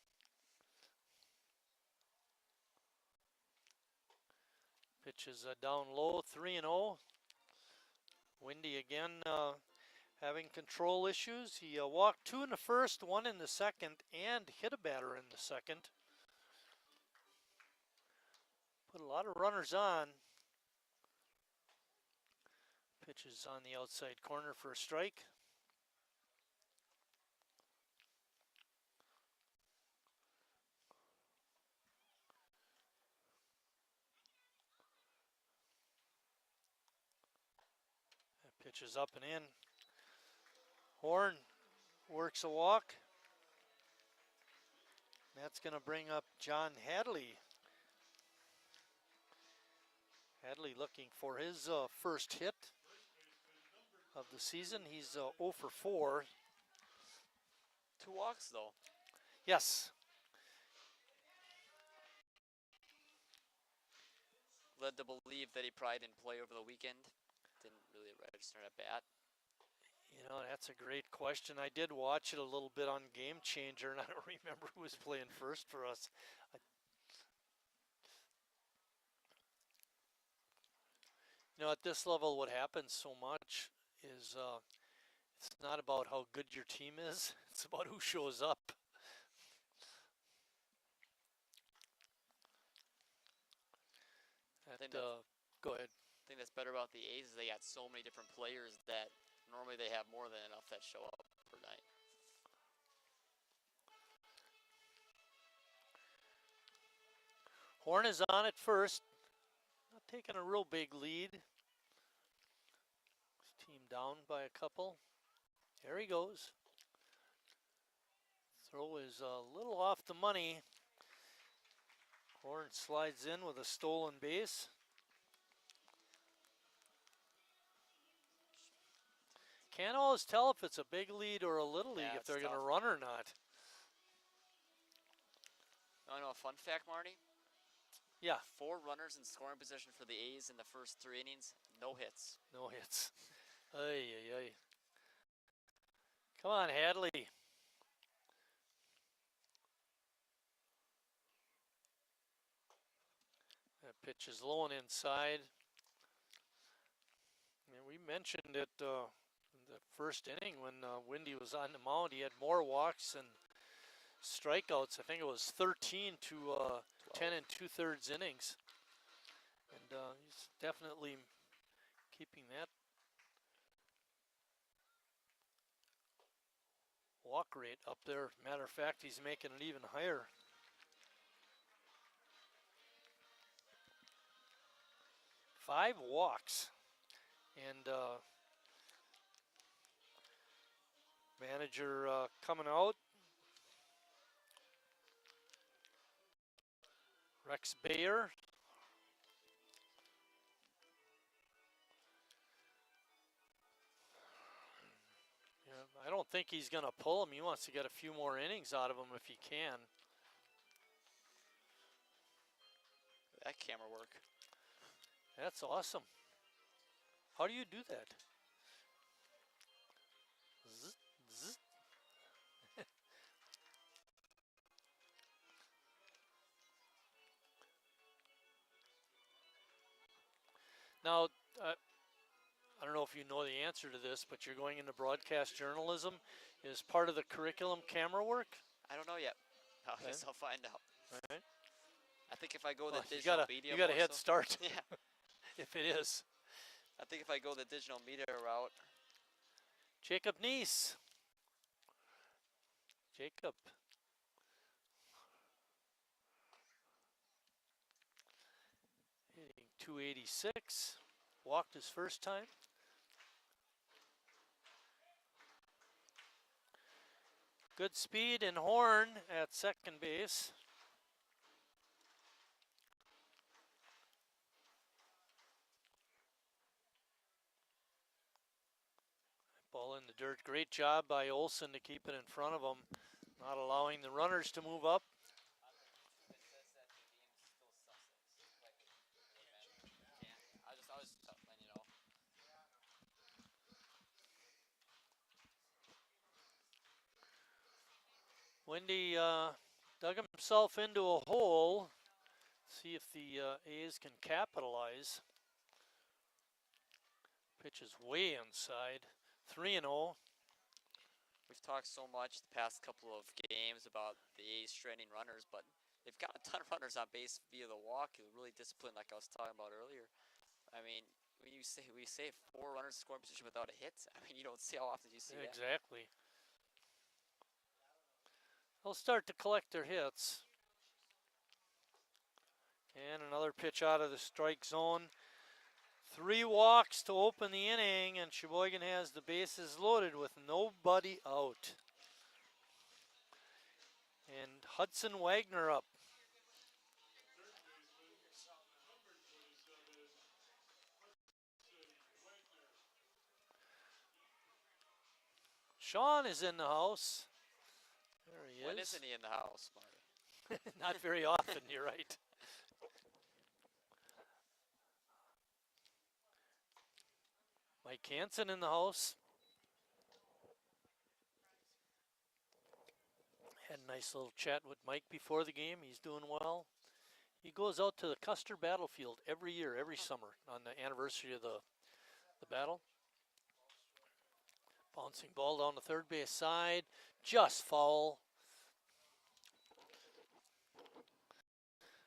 Pitch is down low, 3-0. Windy again having control issues. He walked 2 in the first, 1 in the second, and hit a batter in the second. Put a lot of runners on. Pitch is on the outside corner for a strike. That pitch is up and in. Horn works a walk. That's going to bring up John Hadley. Hadley looking for his first hit of the season. He's 0 for 4. 2 walks, though. Yes. Led to believe that he probably didn't play over the weekend. Didn't really register at bat. You know, that's a great question. I did watch it a little bit on Game Changer, and I don't remember who was playing first for us. You know, at this level, what happens so much is it's not about how good your team is. It's about who shows up. Go ahead. I think that's better about the A's is they got so many different players that normally they have more than enough that show up per night. Horn is on at first. Not taking a real big lead. His team down by a couple. There he goes. Throw is a little off the money. Horn slides in with a stolen base. Can't always tell if it's a big lead or a little league, if they're going to run or not. I know a fun fact, Marty? Yeah. 4 runners in scoring position for the A's in the first 3 innings. No hits. No hits. Ay, ay, ay. Come on, Hadley. That pitch is low and inside. And we mentioned it in the first inning when Windy was on the mound. He had more walks and strikeouts. I think it was 13 to 10 2/3 innings. And he's definitely keeping that walk rate up there. Matter of fact, he's making it even higher. 5 walks. And manager coming out. Rex Bayer. Yeah, I don't think he's going to pull him. He wants to get a few more innings out of him if he can. That camera work. That's awesome. How do you do that? Zzz, zzz. Now, I don't know if you know the answer to this, but you're going into broadcast journalism. Is part of the curriculum camera work? I don't know yet. I Okay. guess I'll find out. All right. I think if I go the Well, digital media, you got a more head so- start. Yeah. If it is. I think if I go the digital media route, Jacob Neese. Jacob. Hitting 286. Walked his first time. Good speed and Horn at second base. Ball in the dirt. Great job by Olson to keep it in front of him, not allowing the runners to move up. I was letting you know. Wendy dug himself into a hole. See if the A's can capitalize. Pitch is way inside. 3-0. We've talked so much the past couple of games about the A's stranding runners, but they've got a ton of runners on base via the walk. They're really disciplined, like I was talking about earlier. I mean, when we say 4 runners in scoring position without a hit. I mean, you don't see how often you see that. Exactly. They'll start to collect their hits. And another pitch out of the strike zone. 3 walks to open the inning, and Sheboygan has the bases loaded with nobody out. And Hudson Wagner up. Sean is in the house. There he When is. isn't he in the house, Marty? Not very often, you're right. Mike Hansen in the house. Had a nice little chat with Mike before the game. He's doing well. He goes out to the Custer Battlefield every year, every summer, on the anniversary of the battle. Bouncing ball down the third base side, just foul.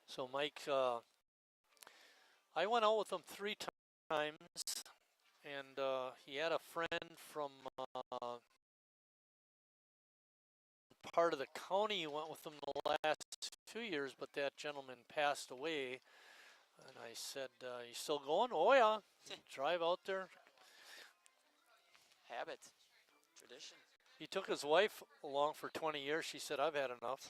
So Mike, I went out with him 3 times, and he had a friend from part of the county. He went with him the last 2 years, but that gentleman passed away. And I said, you still going? Oh yeah, drive out there. Habit. Tradition. He took his wife along for 20 years. She said, I've had enough.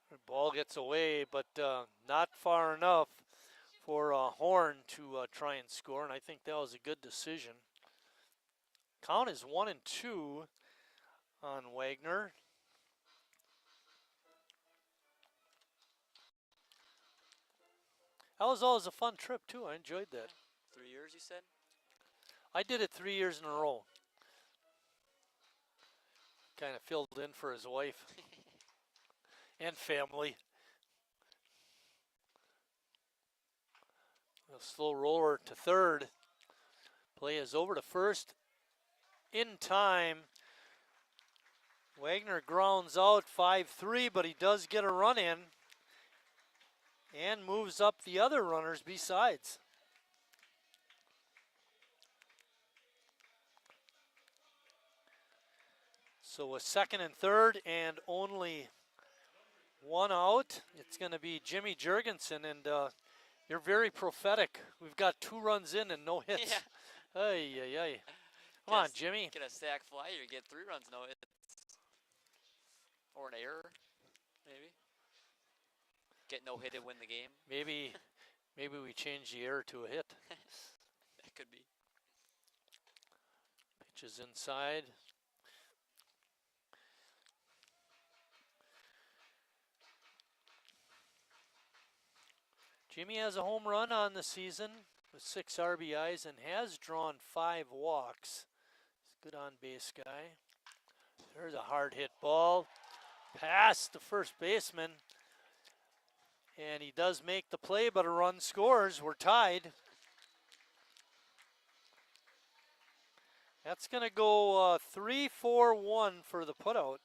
The ball gets away, but not far enough for Horn to try and score, and I think that was a good decision. Count is 1-2 on Wagner. That was always a fun trip, too. I enjoyed that. 3 years, you said? I did it 3 years in a row. Kind of filled in for his wife and family. A slow roller to third. Play is over to first in time. Wagner grounds out 5-3, but he does get a run in and moves up the other runners besides. So a second and third and only one out. It's going to be Jimmy Jurgensen, and you're very prophetic. We've got 2 runs in and no hits. Yeah. Ay, ay, ay. Come on, Jimmy. Get a sack fly or get 3 runs, no hits. Or an error, maybe. Get no hit and win the game. Maybe we change the error to a hit. That could be. Pitch is inside. Jimmy has a home run on the season with 6 RBIs and has drawn 5 walks. He's a good on base guy. There's a hard hit ball. Past the first baseman. And he does make the play, but a run scores. We're tied. That's going to go 3-4-1 for the putout.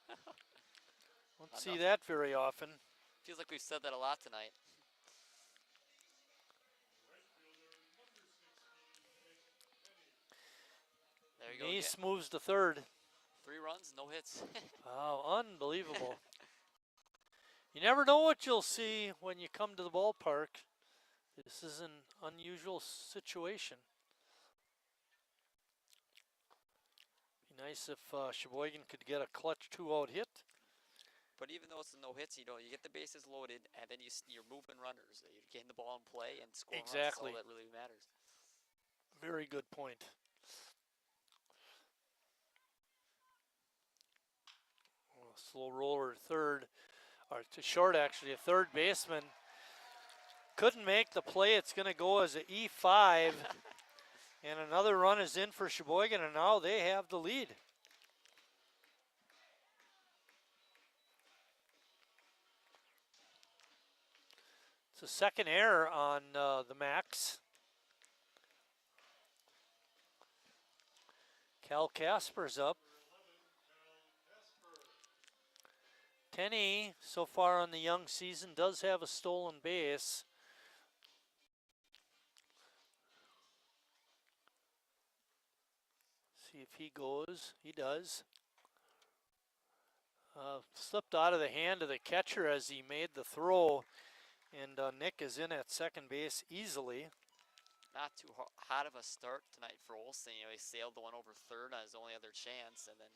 Don't see that very often. Feels like we've said that a lot tonight. There you go. Nice moves to third. 3 runs, no hits. Wow, unbelievable. You never know what you'll see when you come to the ballpark. This is an unusual situation. Be nice if Sheboygan could get a clutch 2-out hit. But even though it's no hits, you get the bases loaded, and then you're moving runners. You're getting the ball in play and scoring runs. That's all that really matters. Very good point. Slow roller third, or to short actually, a third baseman. Couldn't make the play. It's going to go as an E5. And another run is in for Sheboygan, and now they have the lead. It's a second error on the Max. Cal Casper's up. Tenney, so far on the young season, does have a stolen base. See if he goes. He does. Slipped out of the hand of the catcher as he made the throw. And Nick is in at second base easily. Not too hot of a start tonight for Olsen. He sailed the one over third on his only other chance, and then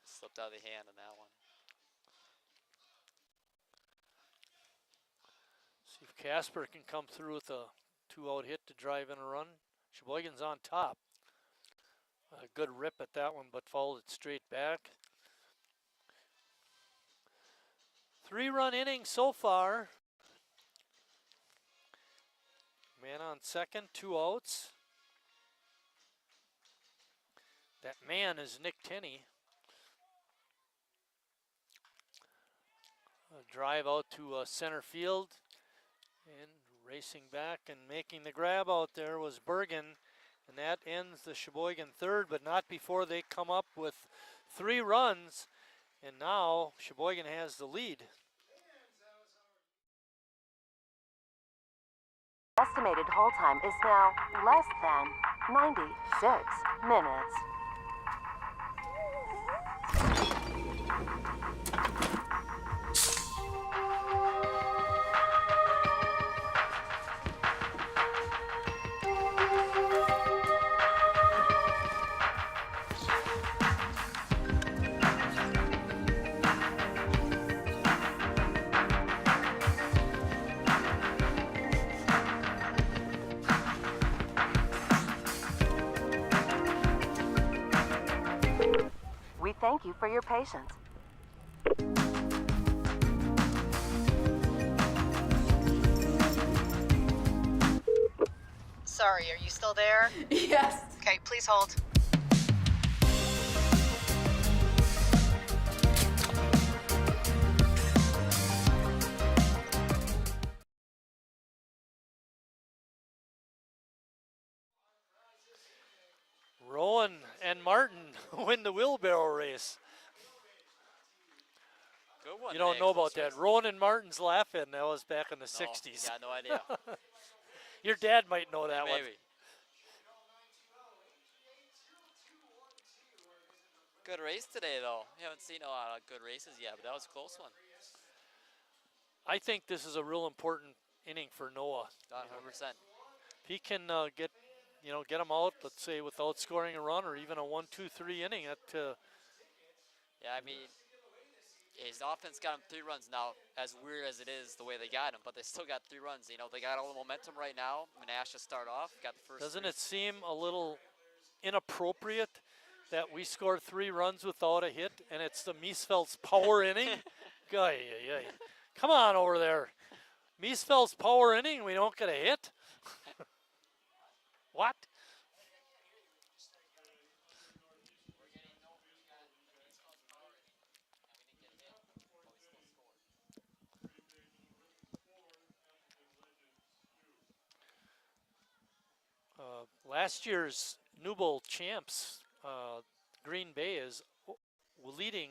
slipped out of the hand on that one. See if Casper can come through with a 2-out hit to drive in a run. Sheboygan's on top. A good rip at that one, but fouled it straight back. 3-run inning so far. Man on second, 2 outs. That man is Nick Tenney. A drive out to center field. And racing back and making the grab out there was Bergen. And that ends the Sheboygan third, but not before they come up with 3 runs. And now Sheboygan has the lead. Estimated hold time is now less than 96 minutes. Thank you for your patience. Sorry, are you still there? Yes. Okay, please hold. Rowan and Martin win the wheelbarrow race. Good one. You don't know about that. Rowan and Martin's laughing. That was back in the 60s. Yeah, no idea. Your dad might know that one. Maybe. Good race today, though. We haven't seen a lot of good races yet, but that was a close one. I think this is a real important inning for Noah. 100%. If he can get him out, let's say without scoring a run or even a 1-2-3 inning, Yeah, I mean, his offense got him 3 runs now. As weird as it is, the way they got him, but they still got 3 runs. You know, they got all the momentum right now. Menasha start off, got the first. Doesn't it seem a little inappropriate that we score 3 runs without a hit, and it's the Miesfeld's power inning? Come on over there. Miesfeld's power inning, we don't get a hit? What? Last year's New Bowl champs, Green Bay, is leading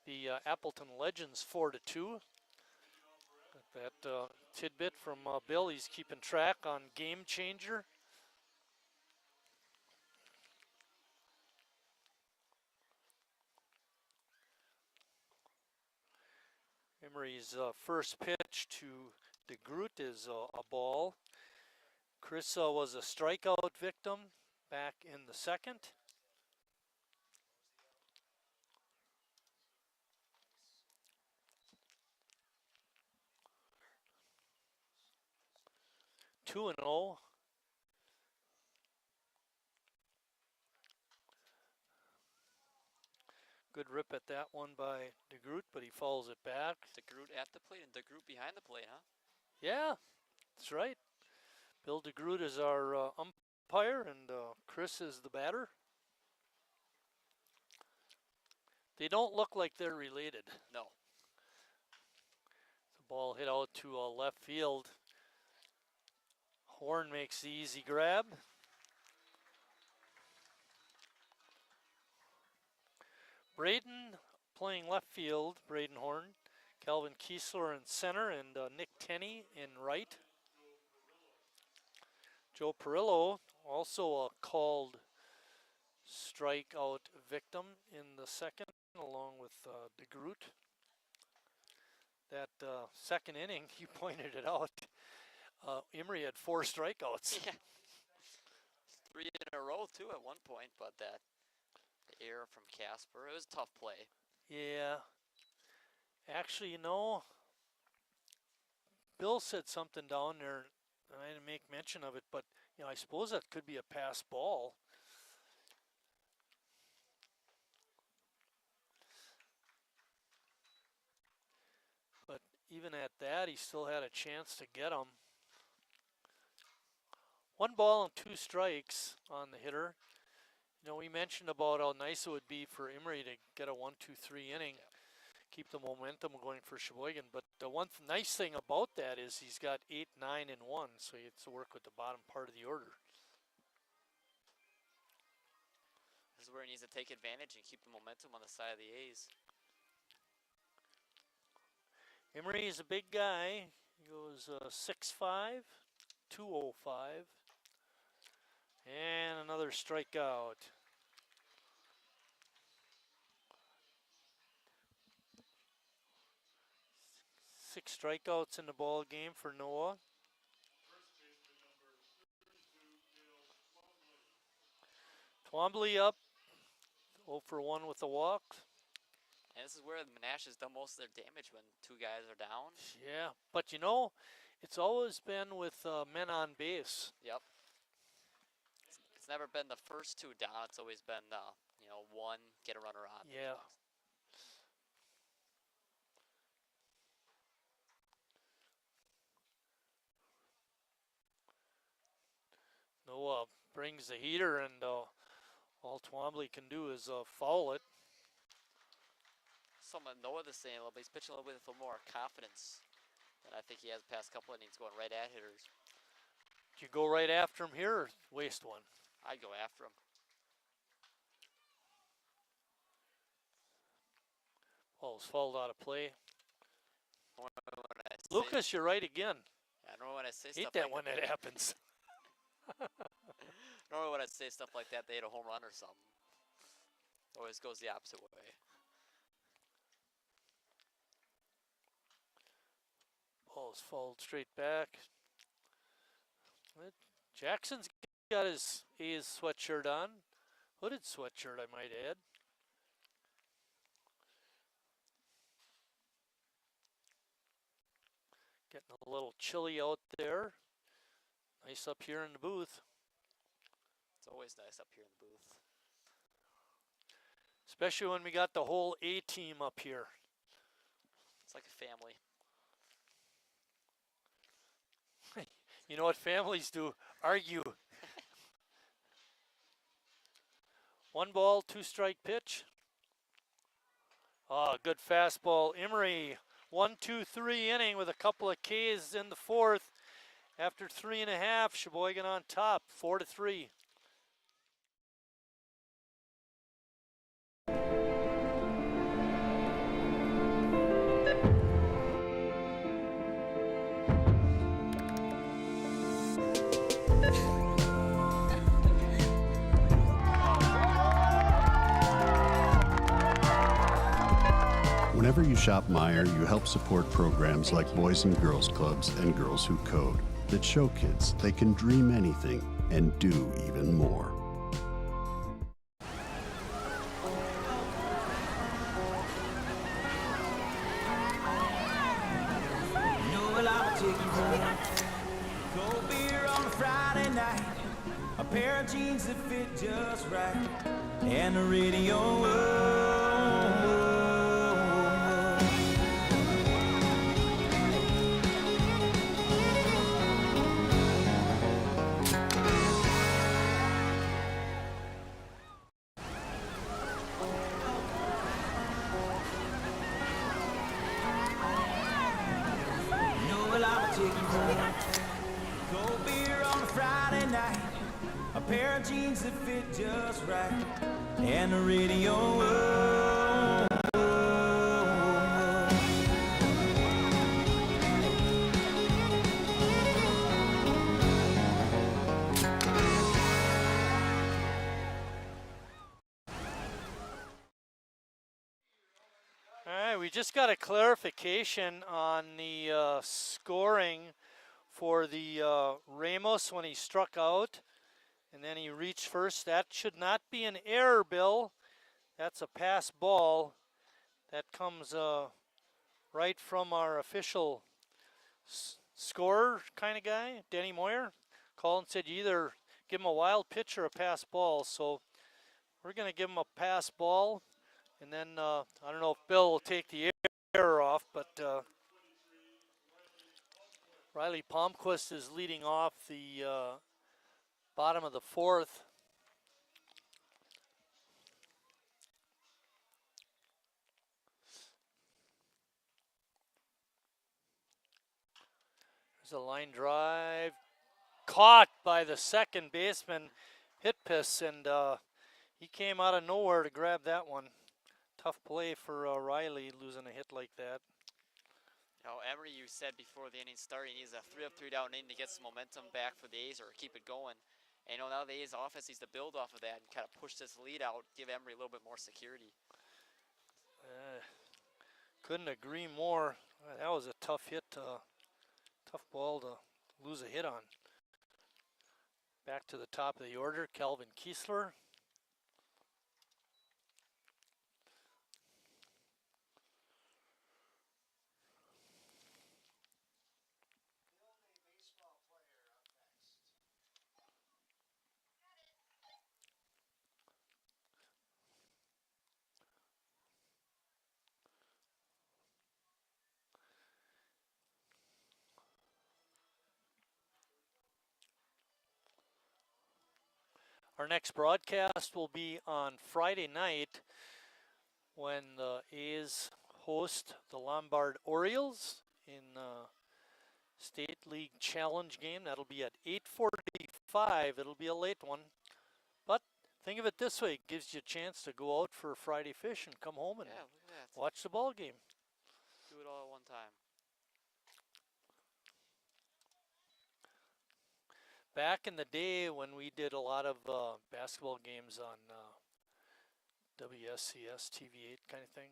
the Appleton Legends 4-2. That tidbit from Bill, he's keeping track on Game Changer. Emery's first pitch to DeGroot is a ball. Chris was a strikeout victim back in the second. Two and 0. Good rip at that one by DeGroot, but he follows it back. DeGroot at the plate and DeGroot behind the plate, huh? Yeah, that's right. Bill DeGroot is our umpire, and Chris is the batter. They don't look like they're related. No. The ball hit out to left field. Horn makes the easy grab. Braden playing left field, Braden Horn. Calvin Kiesler in center, and Nick Tenney in right. Joe Perillo, also a called strikeout victim in the second, along with DeGroot. That second inning, you pointed it out, Emery had 4 strikeouts. Yeah. 3 in a row, too, at one point, but the error from Casper, it was a tough play. Yeah. Actually, you know, Bill said something down there, and I didn't make mention of it, but, you know, I suppose that could be a pass ball. But even at that, he still had a chance to get him. 1 ball and 2 strikes on the hitter. You know, we mentioned about how nice it would be for Emery to get a 1-2-3 inning, keep the momentum going for Sheboygan. But the one nice thing about that is he's got 8, 9, and 1, so he has to work with the bottom part of the order. This is where he needs to take advantage and keep the momentum on the side of the A's. Emery is a big guy. He goes 6'5", 205. And another strikeout. Six strikeouts in the ball game for Noah. Twombly up, 0 for 1 with a walk. And this is where Menasha has done most of their damage when 2 guys are down. Yeah, but you know, it's always been with men on base. Yep. It's never been the first 2 down. It's always been, you know, 1, get a runner on. Yeah. Noah brings the heater, and all Twombly can do is foul it. Someone Noah the same, but he's pitching a little bit with more confidence than I think he has the past couple innings, going right at hitters. Do you go right after him here or waste one? I'd go after him. Oh, it's fouled out of play. Lucas, you're right again. I don't know when I say hate stuff that like when that happens. Normally when I say stuff like that, they hit a home run or something. Always goes the opposite way. Ball's fouled straight back. Jackson's got his A's sweatshirt on. Hooded sweatshirt, I might add. Getting a little chilly out there. Nice up here in the booth. It's always nice up here in the booth. Especially when we got the whole A team up here. It's like a family. You know what families do? Argue. 1 ball, 2 strike pitch. Ah, good fastball. Emery, 1-2-3 inning with a couple of Ks in the 4th. After 3.5, Sheboygan on top, 4-3. Whenever you shop Meijer, you help support programs like Boys and Girls Clubs and Girls Who Code that show kids they can dream anything and do even more. Cold beer on a Friday night, a pair of jeans that fit just right, and the radio. Cold beer on a Friday night, a pair of jeans that fit just right, and the radio. All right, we just got a clarification on the scoring for the Ramos when he struck out and then he reached first. That should not be an error, Bill. That's a pass ball. That comes right from our official scorer kind of guy, Denny Moyer. Called and said you either give him a wild pitch or a pass ball. So we're going to give him a pass ball. And then I don't know if Bill will take the error off, but Riley Palmquist is leading off the bottom of the 4th. There's a line drive. Caught by the second baseman, Hitpiss, and he came out of nowhere to grab that one. Tough play for Riley losing a hit like that. You know, Emery, you said before the inning started, he needs a 3-up, 3-down inning to get some momentum back for the A's or keep it going. And you know, now the A's offense needs to build off of that and kind of push this lead out, give Emery a little bit more security. Couldn't agree more. That was a tough hit, tough ball to lose a hit on. Back to the top of the order, Calvin Kiesler. Our next broadcast will be on Friday night when the A's host the Lombard Orioles in State League Challenge game. That'll be at 8:45. It'll be a late one. But think of it this way. It gives you a chance to go out for a Friday fish and come home and watch the ball game. Do it all at one time. Back in the day when we did a lot of basketball games on WSCS TV8 kind of thing.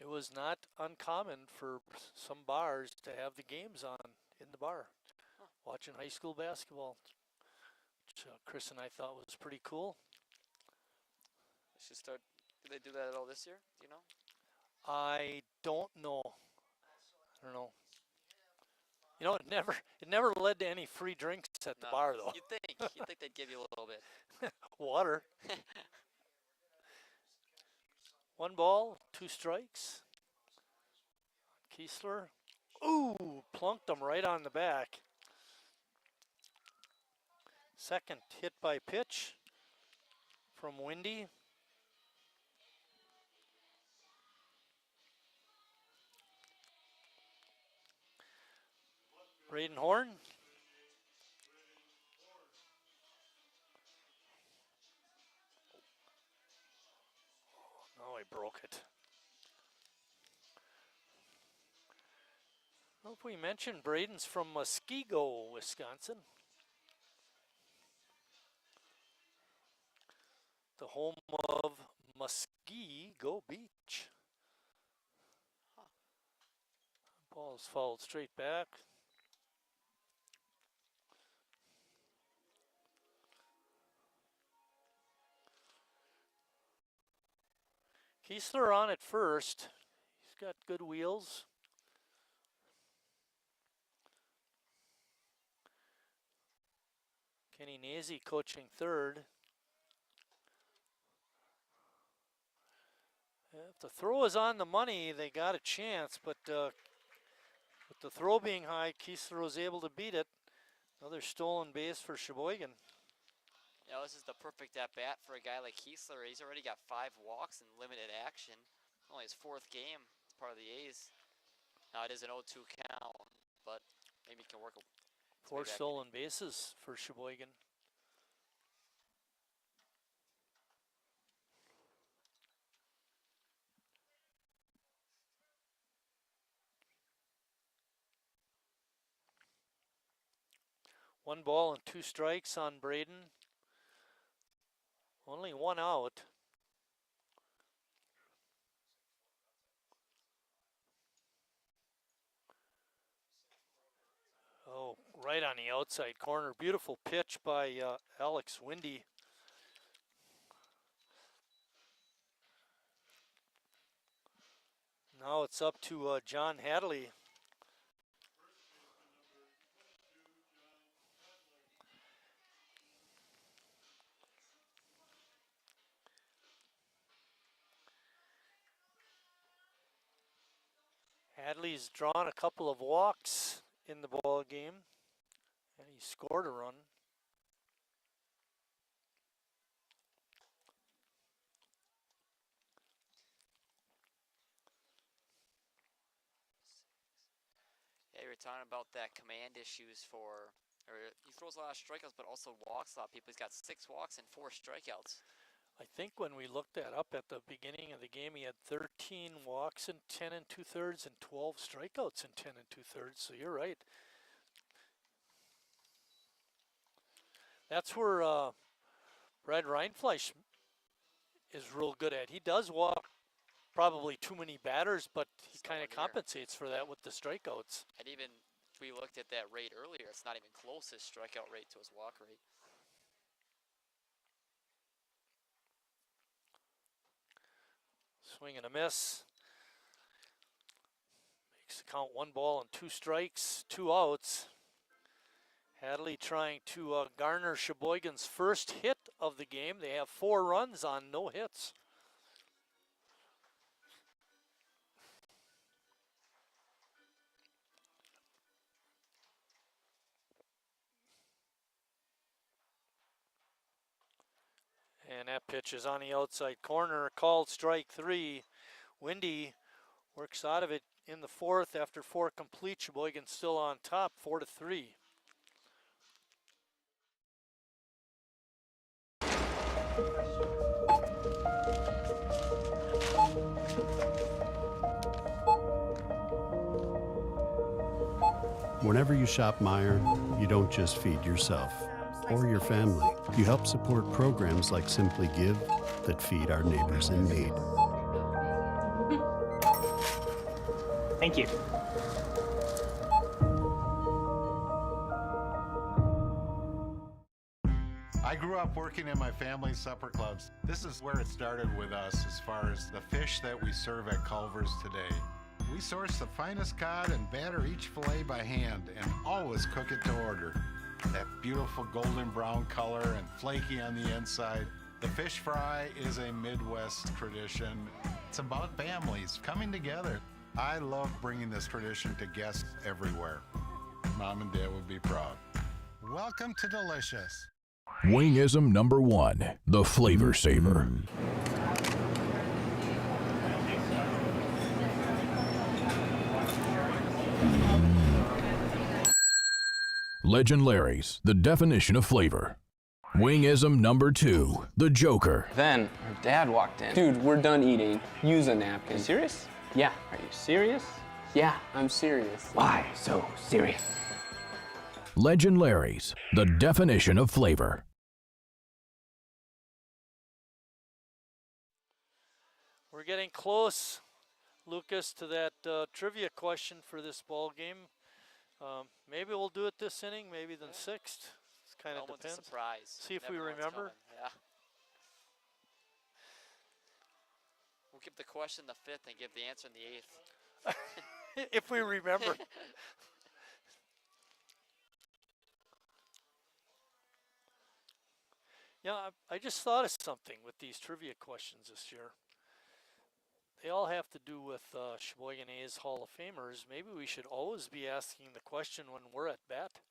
It was not uncommon for some bars to have the games on in the bar, watching high school basketball, which Chris and I thought was pretty cool. They should start. Did they do that at all this year? Do you know? I don't know. I don't know. You know, it never led to any free drinks at the bar, though. You'd think they'd give you a little bit. Water. 1 ball, 2 strikes. Kiesler. Ooh, plunked him right on the back. Second hit by pitch from Windy. Braden Horn. Oh, he broke it. I don't know if we mentioned Braden's from Muskego, Wisconsin. The home of Muskego Beach. Ball's fouled straight back. Kiesler on at first. He's got good wheels. Kenny Nazy coaching third. If the throw is on the money, they got a chance, but with the throw being high, Kiesler was able to beat it. Another stolen base for Sheboygan. You know, this is the perfect at-bat for a guy like Kiesler. He's already got 5 walks and limited action. Only his 4th game as part of the A's. Now it is an 0-2 count, but maybe he can work. 4 stolen bases for Sheboygan. One ball and 2 strikes on Braden. Only 1 out. Oh, right on the outside corner. Beautiful pitch by Alex Windy. Now it's up to John Hadley. Hadley's drawn a couple of walks in the ball game, and he scored a run. Yeah, you were talking about that command issues he throws a lot of strikeouts, but also walks a lot of people. He's got 6 walks and 4 strikeouts. I think when we looked that up at the beginning of the game, he had 13 walks in 10 2/3 and 12 strikeouts in 10 2/3. So you're right. That's where Brad Reinfleisch is real good at. He does walk probably too many batters, but he kind of compensates for that with the strikeouts. And even we looked at that rate earlier. It's not even close, his strikeout rate to his walk rate. Swing and a miss. Makes the count 1 ball and 2 strikes, 2 outs. Hadley trying to garner Sheboygan's first hit of the game. They have 4 runs on no hits. And that pitch is on the outside corner, called strike 3. Windy works out of it in the 4th after 4 complete. Sheboygan still on top, 4-3. Whenever you shop Meijer, you don't just feed yourself. or your family, you help support programs like Simply Give that feed our neighbors in need. Thank you. I grew up working in my family's supper clubs. This is where it started with us as far as the fish that we serve at Culver's today. We source the finest cod and batter each fillet by hand and always cook it to order. That beautiful golden brown color and flaky on the inside. The fish fry is a Midwest tradition. It's about families coming together. I love bringing this tradition to guests everywhere. Mom and Dad would be proud. Welcome to Delicious. Wingism number 1, the Flavor Saver. Legend Larry's, the definition of flavor. Wingism number 2, the Joker. Then our dad walked in. Dude, we're done eating. Use a napkin. You serious? Yeah. Are you serious? Yeah, I'm serious. Why so serious? Legend Larry's, the definition of flavor. We're getting close, Lucas, to that trivia question for this ball game. Maybe we'll do it this inning, maybe the sixth. It kind of depends. Surprise. See if Never we know what's remember. coming. Yeah. We'll give the question the 5th and give the answer in the 8th. If we remember. Yeah, I just thought of something with these trivia questions this year. They all have to do with Sheboygan A's Hall of Famers. Maybe we should always be asking the question when we're at bat.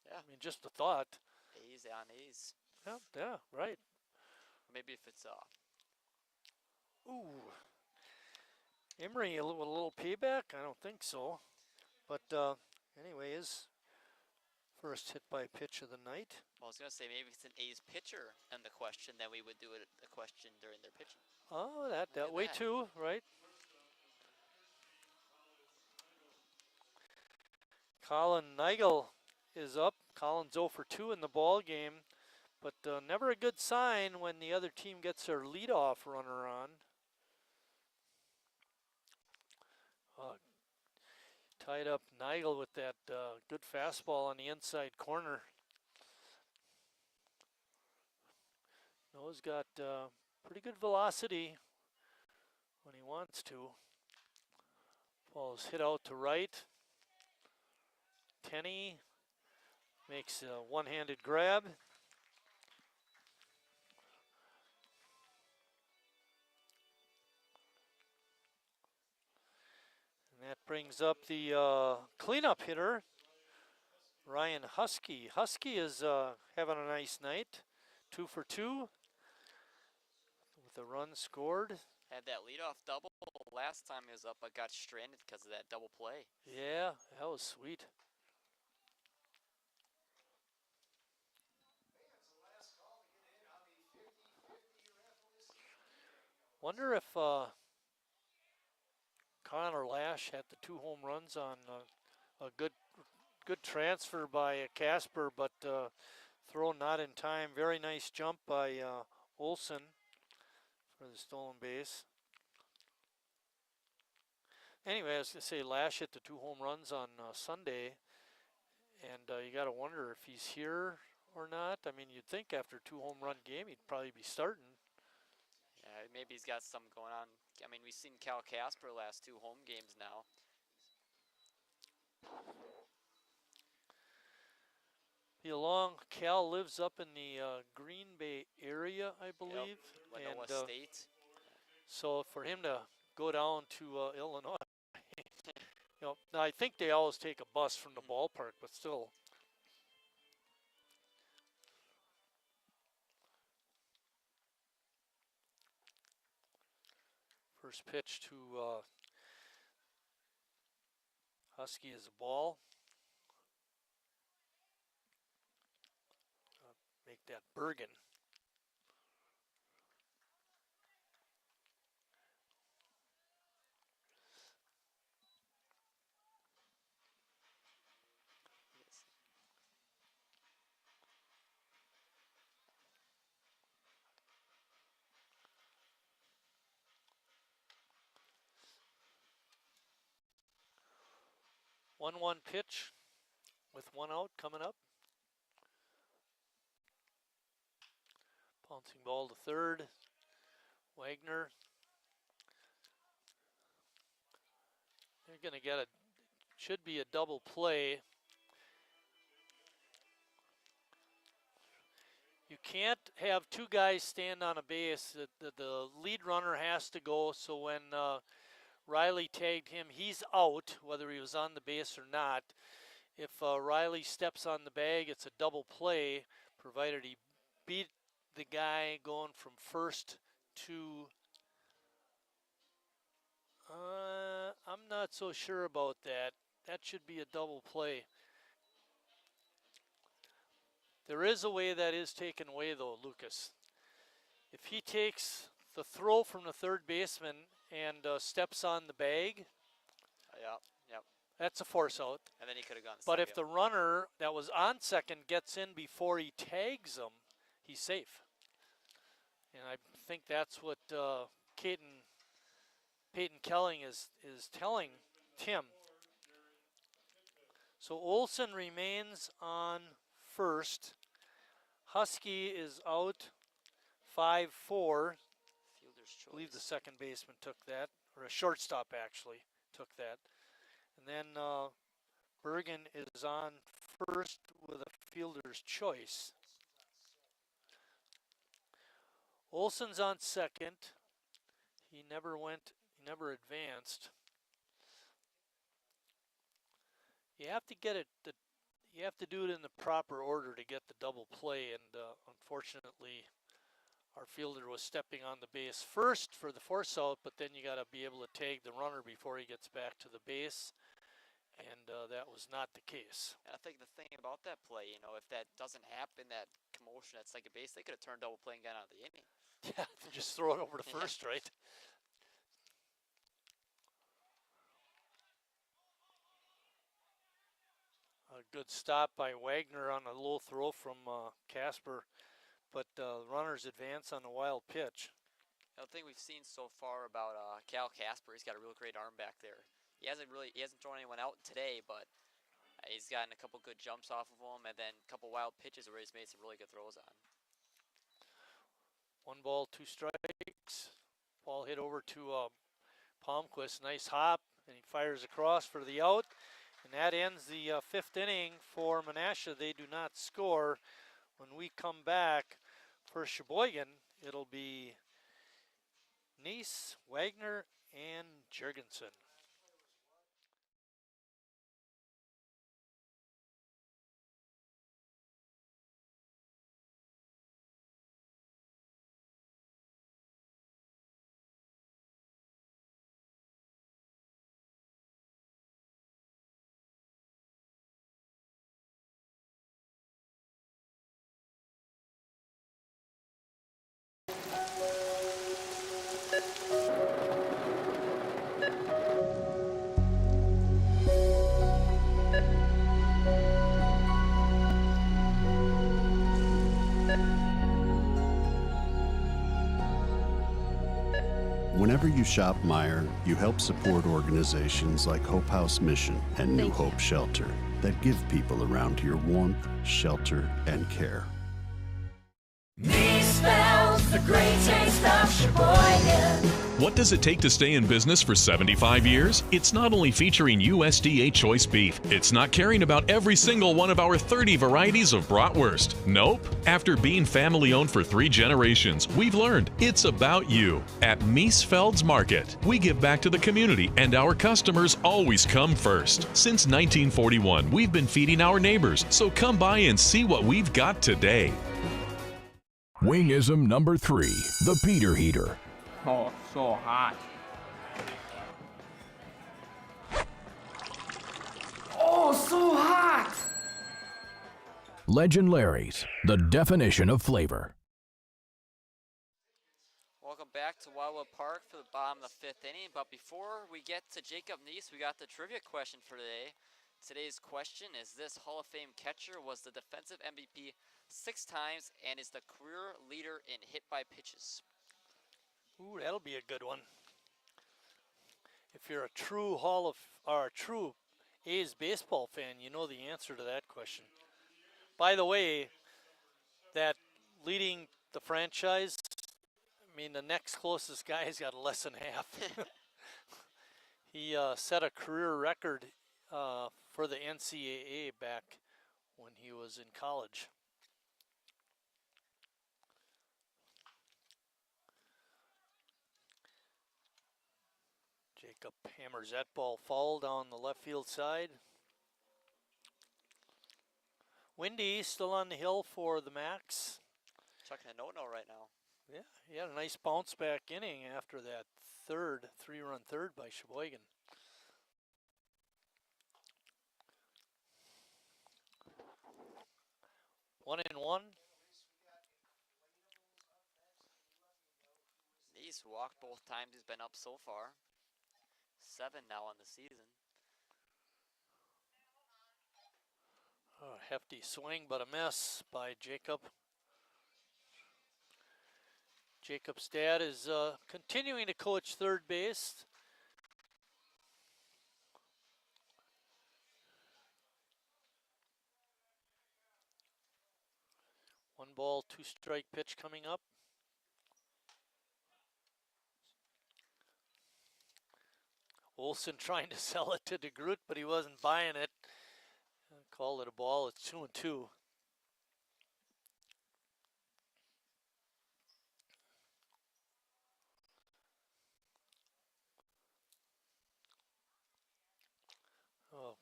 Yeah. I mean, just a thought. A's on A's. Yeah, right. Maybe if it's Ooh. Emery with a little payback? I don't think so. But anyway, his first hit by pitch of the night. Well, I was going to say maybe if it's an A's pitcher and the question, then we would do it the question during their pitching. Oh, that way too, right? Colin Nigel is up. Colin's 0 for 2 in the ball game, but never a good sign when the other team gets their leadoff runner on. Tied up Nigel with that good fastball on the inside corner. Noah's got pretty good velocity when he wants to. Ball's hit out to right. Tenney makes a one-handed grab. And that brings up the cleanup hitter, Ryan Husky. Husky is having a nice night. 2 for 2 with a run scored. Had that leadoff double last time he was up, but got stranded because of that double play. Yeah, that was sweet. Wonder if Connor Lash had the 2 home runs on a good transfer by Casper, but throw not in time. Very nice jump by Olson for the stolen base. Anyway, I was going to say Lash hit the 2 home runs on Sunday, and you got to wonder if he's here or not. I mean, you'd think after a 2 home run game he'd probably be starting. Yeah, maybe he's got something going on. I mean, we've seen Cal Casper last 2 home games now. Cal lives up in the Green Bay area, I believe. Yep, Winona State. So for him to go down to Illinois, now I think they always take a bus from the ballpark, but still. First pitch to Husky is a ball. Make that Bergen. 1-1 pitch with 1 out coming up. Bouncing ball to third. Wagner. They're going to get a, should be a double play. You can't have two guys stand on a base. The lead runner has to go, so when Riley tagged him, he's out, whether he was on the base or not. If Riley steps on the bag, it's a double play, provided he beat the guy going from first to... I'm not so sure about that. That should be a double play. There is a way that is taken away, though, Lucas. If he takes the throw from the third baseman and steps on the bag, Yep. that's a force out. And then he could have gone. But if the runner that was on second gets in before he tags him, he's safe. And I think that's what Peyton Kelling is telling Tim. So Olson remains on first. Husky is out 5-4. Fielder's choice. I believe the second baseman took that, or a shortstop actually took that. And then Bergen is on first with a fielder's choice. Olson's on second. He never advanced. You have to get it. You have to do it in the proper order to get the double play, and unfortunately, our fielder was stepping on the base first for the force out, but then you got to be able to tag the runner before he gets back to the base, and that was not the case. And I think the thing about that play, you know, if that doesn't happen, that commotion at second base, they could have turned double play and got out of the inning. Yeah, just throw it over to first, right? A good stop by Wagner on a low throw from Casper, but runners advance on a wild pitch. The thing we've seen so far about Cal Casper, he's got a real great arm back there. He hasn't thrown anyone out today, but he's gotten a couple good jumps off of him, and then a couple wild pitches where he's made some really good throws on. 1 ball, 2 strikes. Ball hit over to Palmquist. Nice hop, and he fires across for the out. And that ends the 5th inning for Menasha. They do not score. When we come back for Sheboygan, it'll be Neese, Wagner, and Jurgensen. Whenever you shop Meijer, you help support organizations like Hope House Mission and New Hope Shelter that give people around here warmth, shelter, and care. Me spells the great taste of Sheboygan. What does it take to stay in business for 75 years? It's not only featuring USDA choice beef. It's not caring about every single one of our 30 varieties of bratwurst. Nope. After being family-owned for 3 generations, we've learned it's about you. At Miesfeld's Market, we give back to the community, and our customers always come first. Since 1941, we've been feeding our neighbors, so come by and see what we've got today. Wingism number 3, the Peter Heater. Oh, so hot. Oh, so hot! Legend Larry's, the definition of flavor. Welcome back to Wildwood Park for the bottom of the 5th inning. But before we get to Jacob Neese, we got the trivia question for today. Today's question is, this Hall of Fame catcher was the defensive MVP 6 times and is the career leader in hit by pitches. Ooh, that'll be a good one. If you're a true true A's baseball fan, you know the answer to that question. By the way, that leading the franchise, I mean, the next closest guy has got less than half. He set a career record for the NCAA back when he was in college. Jacob hammers that ball foul down the left field side. Windy still on the hill for the Max. Chucking a no-no right now. Yeah, he had a nice bounce back inning after that three-run third by Sheboygan. One and one. He's walked both times he's been up so far. 7 now on the season. Oh, hefty swing, but a miss by Jacob. Jacob's dad is continuing to coach third base. One ball, two strike pitch coming up. Olson trying to sell it to DeGroot, but he wasn't buying it. Called it a ball. It's 2-2. Oh,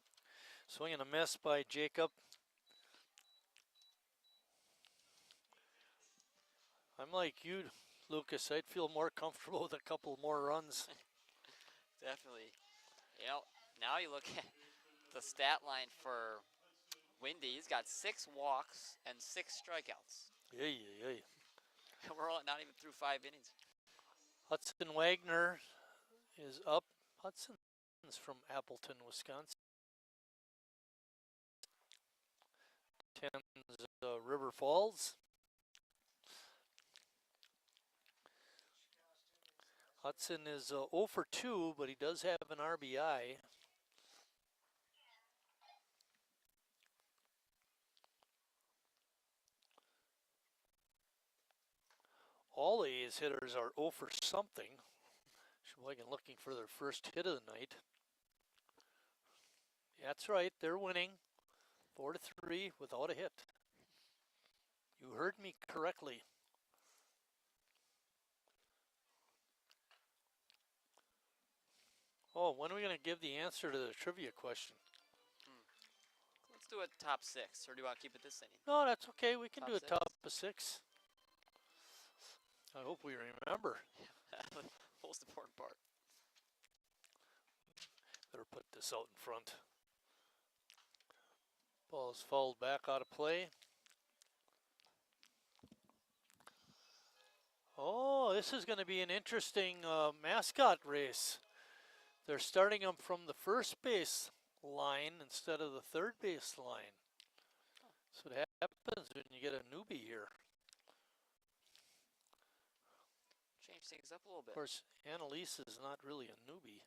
swing and a miss by Jacob. I'm like you, Lucas. I'd feel more comfortable with a couple more runs. Definitely. You know, now you look at the stat line for Windy. He's got 6 walks and 6 strikeouts. Yay. And we're not even through 5 innings. Hudson Wagner is up. Hudson's from Appleton, Wisconsin. 10's River Falls. Hudson is 0 for 2, but he does have an RBI. All A's hitters are 0 for something. Sheboygan looking for their first hit of the night. That's right, they're winning 4-3 without a hit. You heard me correctly. Oh, when are we going to give the answer to the trivia question? Let's do a top 6, or do you want to keep it this inning? No, that's okay. We can Top do a 6? top of 6. I hope we remember. Most important part. Better put this out in front. Ball is fouled back out of play. Oh, this is going to be an interesting mascot race. They're starting them from the first base line instead of the third base line. So what happens when you get a newbie here. Change things up a little bit. Of course, Annalise is not really a newbie.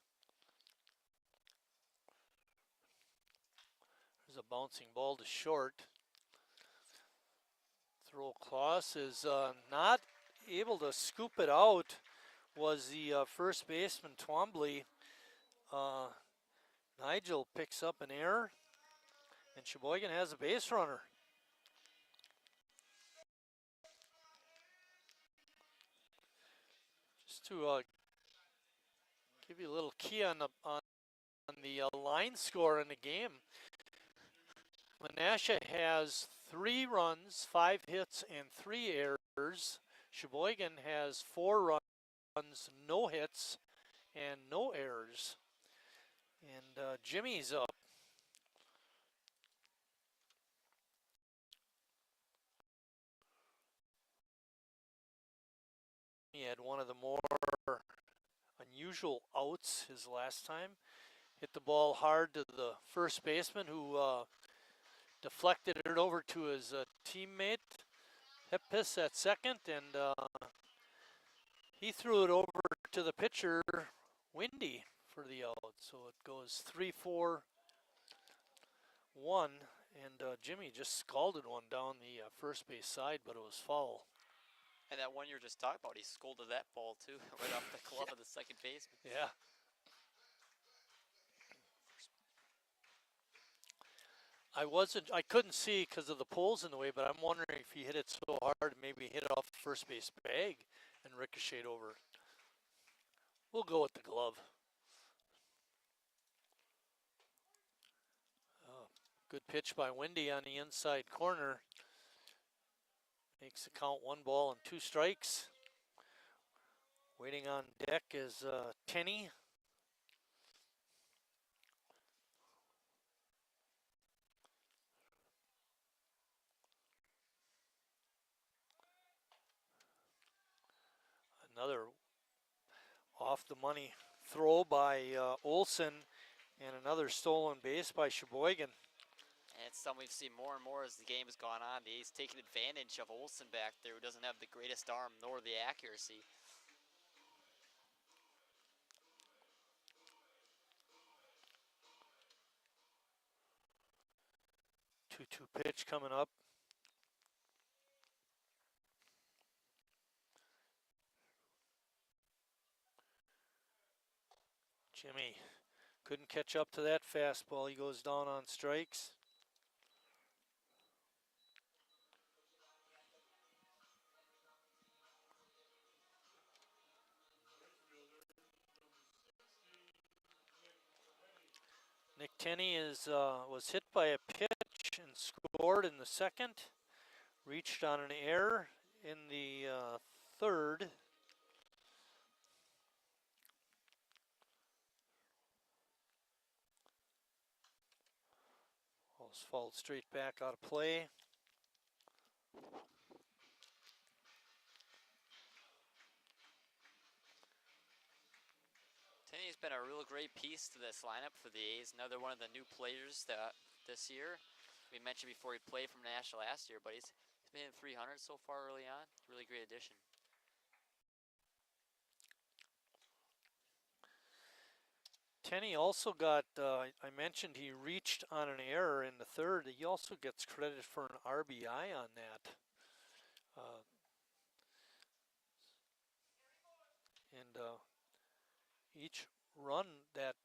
There's a bouncing ball to short. Throw Klaus is not able to scoop it out. Was the first baseman Twombly. Nigel picks up an error, and Sheboygan has a base runner. Just to give you a little key on the line score in the game, Menasha has 3 runs, 5 hits, and 3 errors. Sheboygan has 4 runs, no hits, and no errors. And Jimmy's up. He had one of the more unusual outs his last time. Hit the ball hard to the first baseman who deflected it over to his teammate, Hippis at second, and he threw it over to the pitcher, Windy, for the out. So it goes 3-4 one, and Jimmy just scalded one down the first base side, but it was foul. And that one you were just talking about, he scolded that ball too, right off the glove of the second baseman. Yeah. I couldn't see because of the poles in the way, but I'm wondering if he hit it so hard, maybe hit it off the first base bag and ricocheted over. We'll go with the glove. Good pitch by Windy on the inside corner. Makes the count 1 ball and 2 strikes. Waiting on deck is Tenney. Another off the money throw by Olson, and another stolen base by Sheboygan. And it's something we've seen more and more as the game has gone on. He's taking advantage of Olson back there, who doesn't have the greatest arm nor the accuracy. Two pitch coming up. Jimmy couldn't catch up to that fastball. He goes down on strikes. Nick Tenney was hit by a pitch and scored in the second. Reached on an error in the third. Ball's fouled straight back out of play. Tenney's been a real great piece to this lineup for the A's. Another one of the new players this year. We mentioned before he played from National last year, but he's been in 300 so far early on. Really great addition. Tenney also got, I mentioned he reached on an error in the third. He also gets credited for an RBI on that. Each run that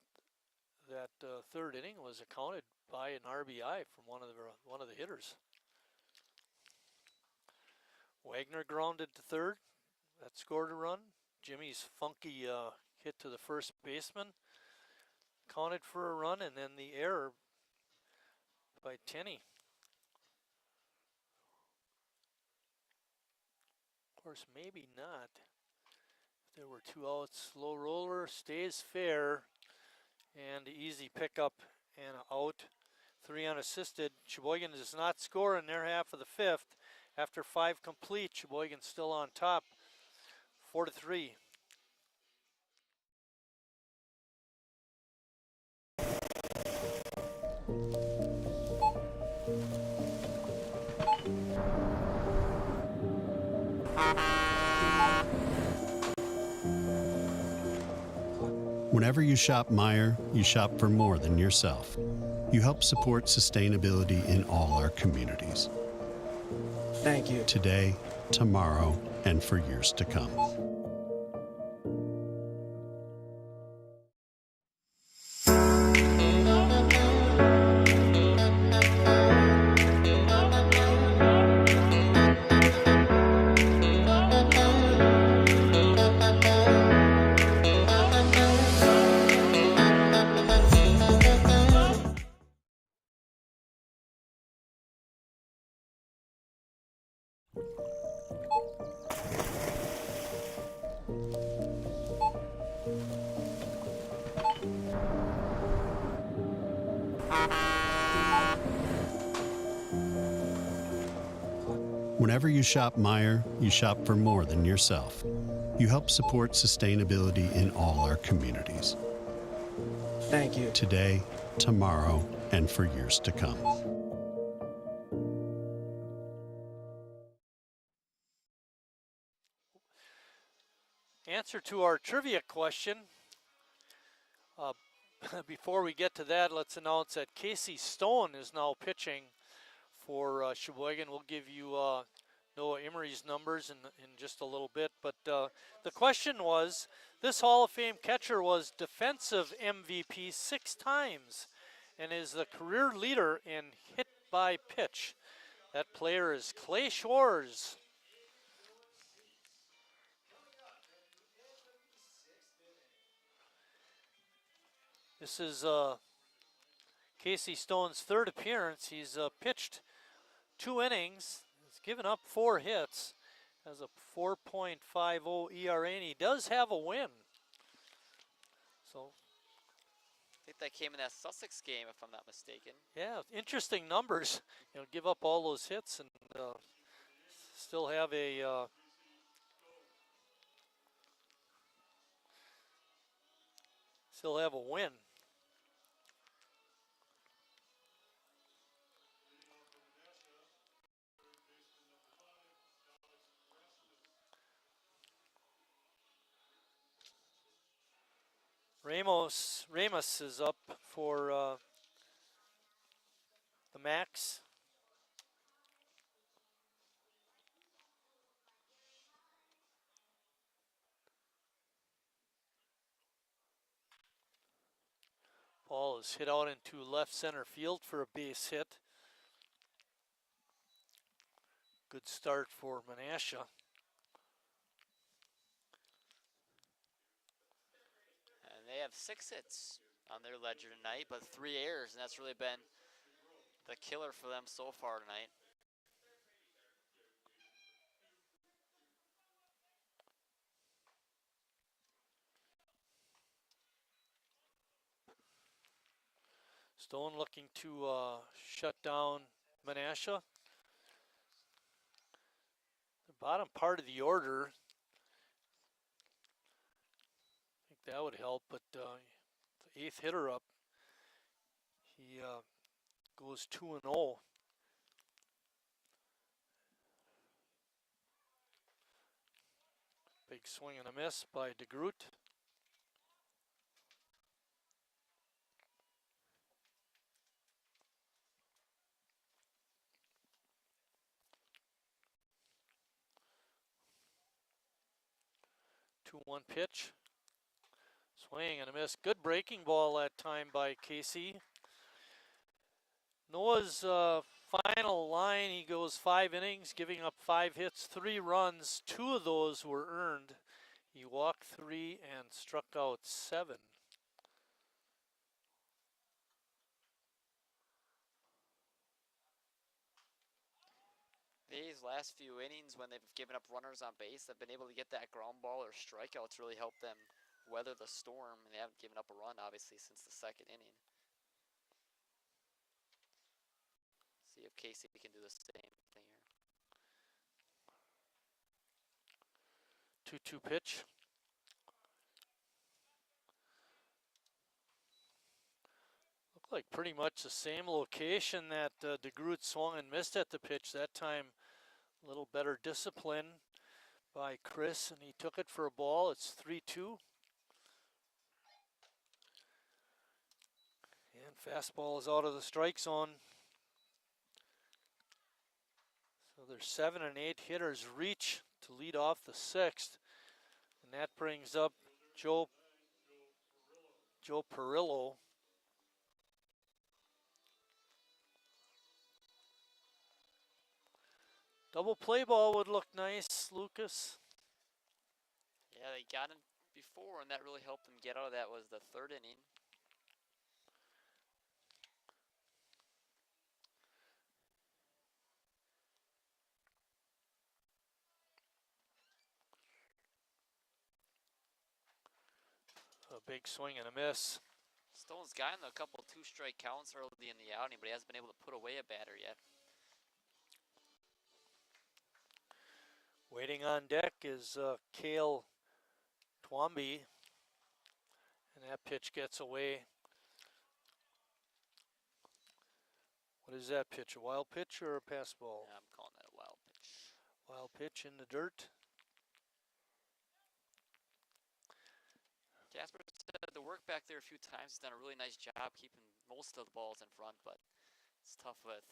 third inning was accounted by an RBI from one of the hitters. Wagner grounded to third. That scored a run. Jimmy's funky hit to the first baseman counted for a run, and then the error by Tenney. Of course, maybe not. If there were 2 outs, slow roller, stays fair, and easy pickup and out. 3 unassisted. Sheboygan does not score in their half of the 5th. After 5 complete, Sheboygan still on top, 4-3. Whenever you shop Meijer, you shop for more than yourself. You help support sustainability in all our communities. Thank you. Today, tomorrow, and for years to come. Whenever you shop Meijer, you shop for more than yourself. You help support sustainability in all our communities. Thank you. Today, tomorrow, and for years to come. Answer to our trivia question. before we get to that, let's announce that Casey Stone is now pitching for Sheboygan. We'll give you Noah Emery's numbers in just a little bit. But the question was, this Hall of Fame catcher was defensive MVP 6 times and is the career leader in hit by pitch. That player is Clay Shores. This is Casey Stone's 3rd appearance. He's pitched 2 innings. He's given up 4 hits. Has a 4.50 ERA, and he does have a win. So I think that came in that Sussex game, if I'm not mistaken. yeah, interesting numbers. You know, give up all those hits and still have a win. Ramos is up for the Max. Ball is hit out into left center field for a base hit. Good start for Menasha. And they have 6 hits on their ledger tonight, but 3 errors, and that's really been the killer for them so far tonight. Stone looking to shut down Menasha. The bottom part of the order, I think that would help, but the 8th hitter up, he goes 2-0. Big swing and a miss by DeGroot. Two-one pitch. Swing and a miss. Good breaking ball that time by Casey. Noah's final line, he goes 5 innings, giving up 5 hits, 3 runs. 2 of those were earned. He walked 3 and struck out 7. These last few innings, when they've given up runners on base, they've been able to get that ground ball or strikeout to really help them weather the storm, and they haven't given up a run, obviously, since the 2nd inning. See if Casey can do the same thing here. 2-2 pitch. Looked like pretty much the same location that DeGroot swung and missed at the pitch. That time, a little better discipline by Chris, and he took it for a ball. It's 3-2. And fastball is out of the strike zone. So there's 7 and 8 hitters reach to lead off the 6th. And that brings up Joe Perillo. Double play ball would look nice, Lucas. Yeah, they got him before, and that really helped them get out of that. Was the 3rd inning. A big swing and a miss. Stone's gotten a couple 2-strike counts early in the outing, but he hasn't been able to put away a batter yet. Waiting on deck is Cale Twombly, and that pitch gets away. What is that pitch, a wild pitch or a pass ball? Yeah, I'm calling that a wild pitch. Wild pitch in the dirt. Jasper said the to work back there a few times. He's done a really nice job keeping most of the balls in front, but it's tough with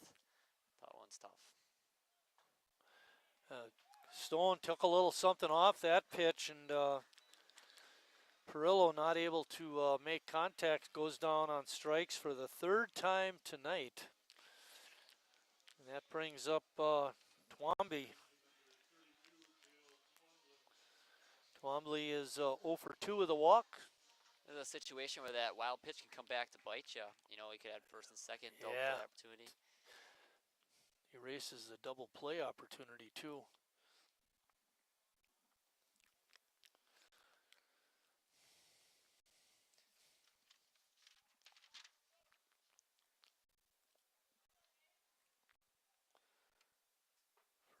that one's tough. Stone took a little something off that pitch, and Perillo not able to make contact, goes down on strikes for the third time tonight. And that brings up Twombly. Twombly is 0 for 2 with a walk. There's a situation where that wild pitch can come back to bite you. You know, he could have first and second, double play opportunity. Erases the double play opportunity too.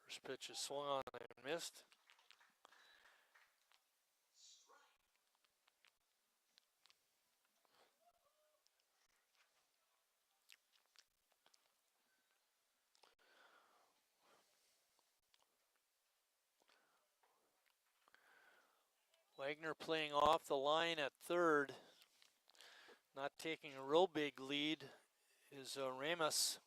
First pitch is swung on and missed. Wagner playing off the line at third. Not taking a real big lead is Ramos.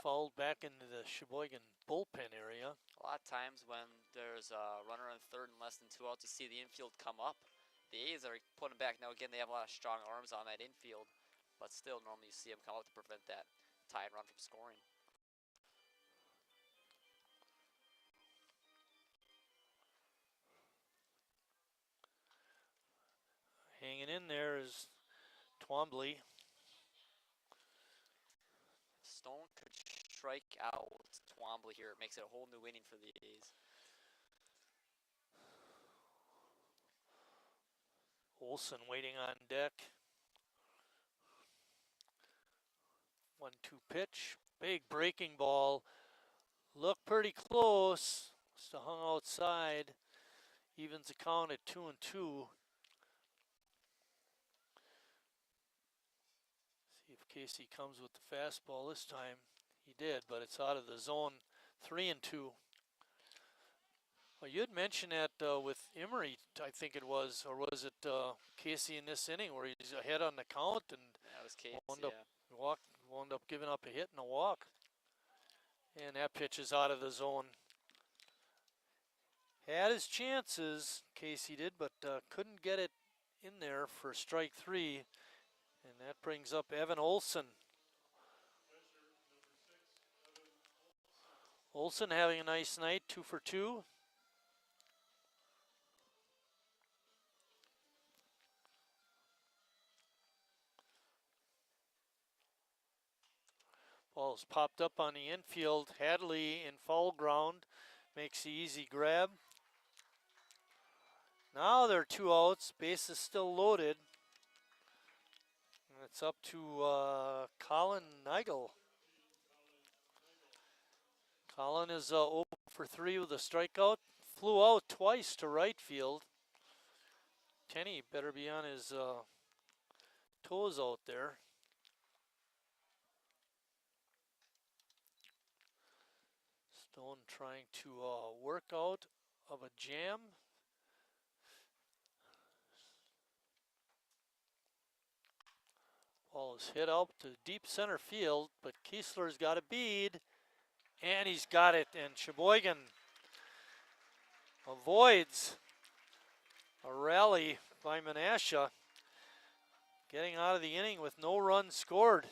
Fouled back into the Sheboygan bullpen area. A lot of times when there's a runner on third and less than 2 outs, you see the infield come up. The A's are putting back. Now again, they have a lot of strong arms on that infield, but still normally you see them come up to prevent that tie and run from scoring. Hanging in there is Twombly. Stone could strike out Twombly here. It makes it a whole new inning for the A's. Olsen waiting on deck. 1-2 pitch. Big breaking ball. Looked pretty close. Must have hung outside. Evens the count at 2-2. See if Casey comes with the fastball this time. He did, but it's out of the zone. 3-2. Well, you had mentioned that with Emery, I think it was, or was it Casey in this inning where he's ahead on the count and that was Casey, wound up giving up a hit and a walk. And that pitch is out of the zone. Had his chances, Casey did, but couldn't get it in there for strike 3. And that brings up Evan Olsen. Olsen having a nice night, 2 for 2. Ball's popped up on the infield. Hadley in foul ground makes the easy grab. Now there are 2 outs. Base is still loaded. And it's up to Colin Nigel. Colin is 0 for 3 with a strikeout. Flew out twice to right field. Tenney better be on his toes out there. Stone trying to work out of a jam. Ball is hit out to deep center field, but Kiesler's got a bead, and he's got it, and Sheboygan avoids a rally by Menasha, getting out of the inning with no runs scored.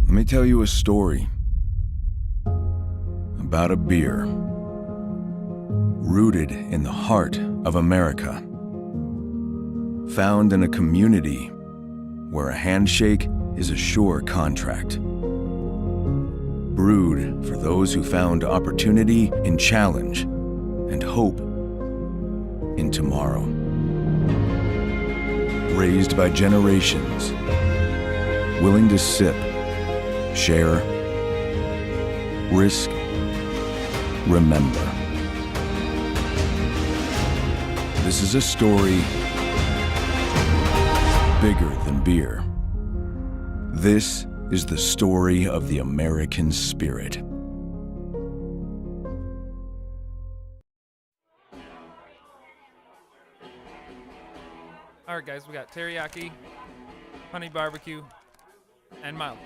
Let me tell you a story about a beer rooted in the heart of America, found in a community where a handshake is a sure contract, brewed for those who found opportunity in challenge and hope in tomorrow, raised by generations, willing to sip, share, risk, remember. This is a story bigger than beer. This is the story of the American spirit. All right, guys, we got teriyaki, honey barbecue, and mild.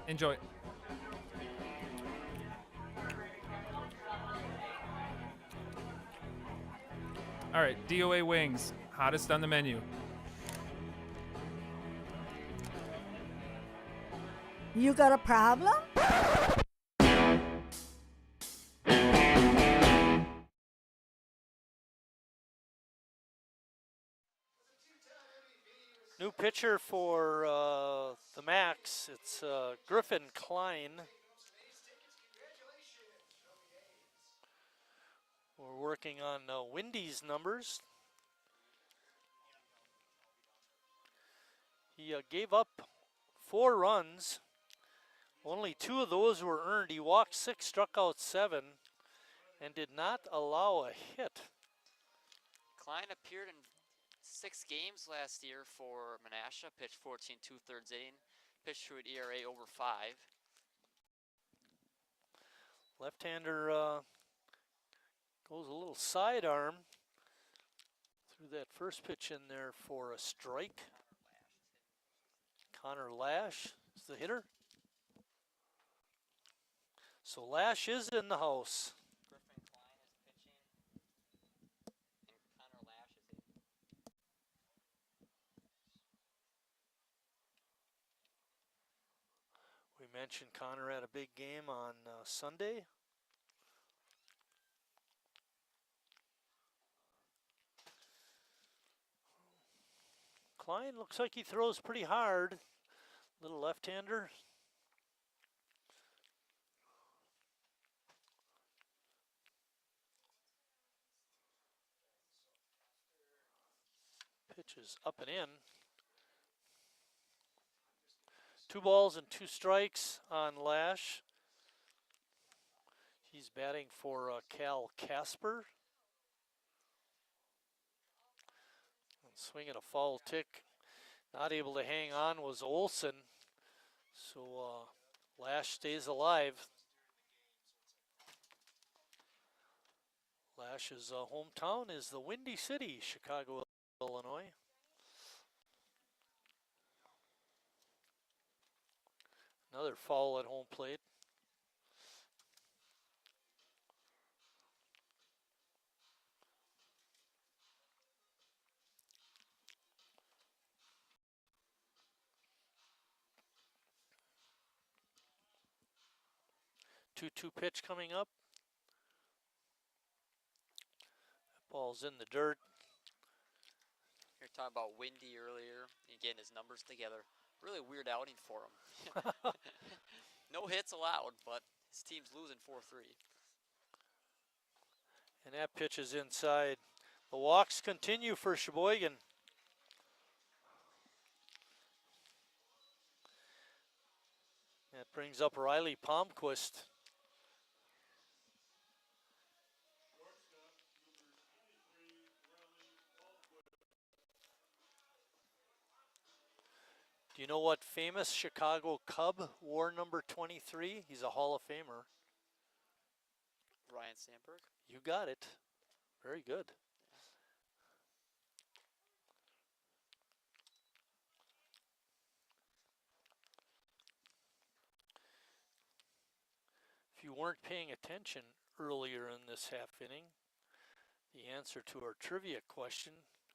Enjoy. All right, DOA wings, hottest on the menu. You got a problem? New pitcher for the Max. It's Griffin Klein. We're working on Windy's numbers. He gave up 4 runs. Only 2 of those were earned. He walked 6, struck out 7, and did not allow a hit. Klein appeared in 6 games last year for Menasha, pitched 14 2/3 inning, pitched to an ERA over 5. Left-hander goes a little sidearm. Threw that first pitch in there for a strike. Connor Lash is the hitter. So Lash is in the house. Griffin Klein is pitching, and Connor Lash is in. We mentioned Connor had a big game on Sunday. Klein looks like he throws pretty hard. Little left-hander. Pitch is up and in. 2 balls and 2 strikes on Lash. He's batting for Cal Casper. And swinging a foul tick. Not able to hang on was Olson. So Lash stays alive. Lash's hometown is the Windy City, Chicago, Illinois. Another foul at home plate. Two pitch coming up. That ball's in the dirt. We were talking about Windy earlier, and getting his numbers together. Really weird outing for him. No hits allowed, but his team's losing 4-3. And that pitch is inside. The walks continue for Sheboygan. That brings up Riley Palmquist. Do you know what famous Chicago Cub wore number 23? He's a Hall of Famer. Ryan Sandberg. You got it. Very good. If you weren't paying attention earlier in this half inning, the answer to our trivia question,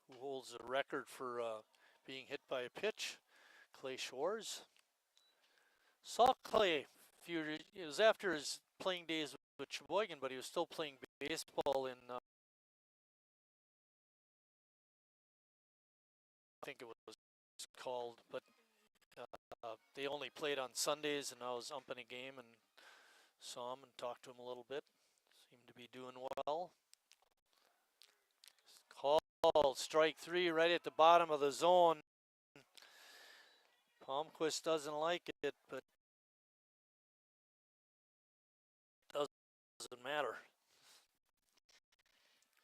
who holds the record for being hit by a pitch, Clay Shores. Saw Clay, it was after his playing days with Sheboygan, but he was still playing baseball in, I think it was called, but they only played on Sundays, and I was umping a game and saw him and talked to him a little bit. Seemed to be doing well. Call, strike 3 right at the bottom of the zone. Palmquist doesn't like it, but doesn't matter.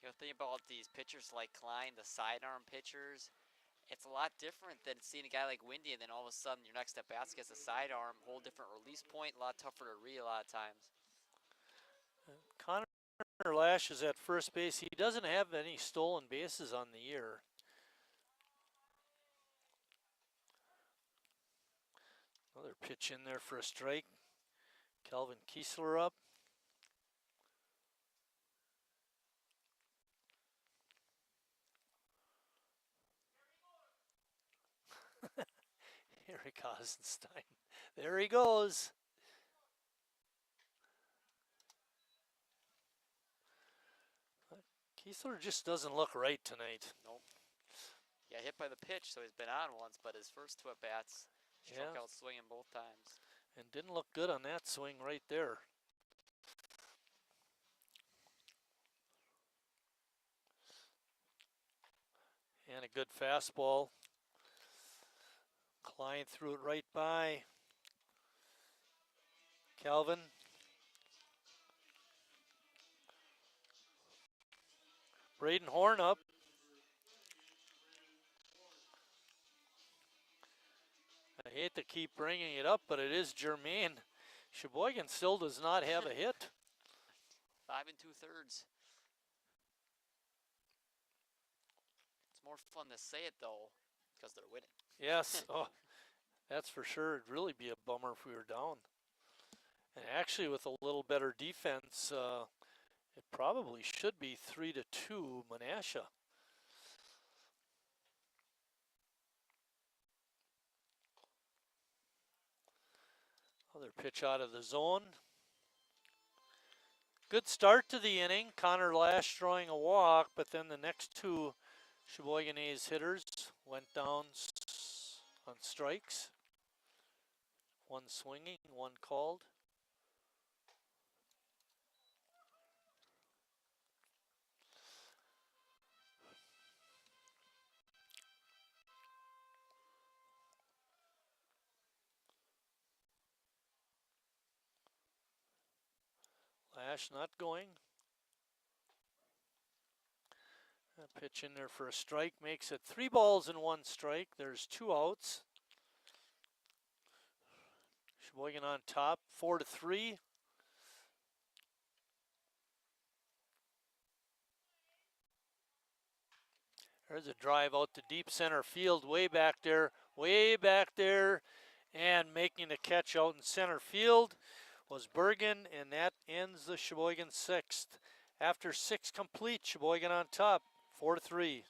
You know, think about these pitchers like Klein, the sidearm pitchers. It's a lot different than seeing a guy like Windy, and then all of a sudden your next at bat gets a sidearm, whole different release point, a lot tougher to read a lot of times. Connor Lash is at first base. He doesn't have any stolen bases on the year. Another pitch in there for a strike. Calvin Kiesler up. Eric Osenstein. There he goes. Kiesler just doesn't look right tonight. Nope. Yeah, hit by the pitch, so he's been on once, but his first two at-bats struck out swinging both times. And didn't look good on that swing right there. And a good fastball. Klein threw it right by Calvin. Braden Horn up. I hate to keep bringing it up, but it is Jermaine. Sheboygan still does not have a hit. 5 2/3. It's more fun to say it though, because they're winning. Yes, oh, that's for sure. It'd really be a bummer if we were down. And actually, with a little better defense, it probably should be 3-2 Menasha. Other pitch out of the zone. Good start to the inning. Connor Lash drawing a walk, but then the next two Sheboygan A's hitters went down on strikes. One swinging, one called. Lash not going. A pitch in there for a strike makes it 3 balls and 1 strike. There's 2 outs. Sheboygan on top, 4-3. There's a drive out to deep center field, way back there, and making the catch out in center field was Bergen, and that ends the Sheboygan 6th. After 6 complete, Sheboygan on top, 4-3.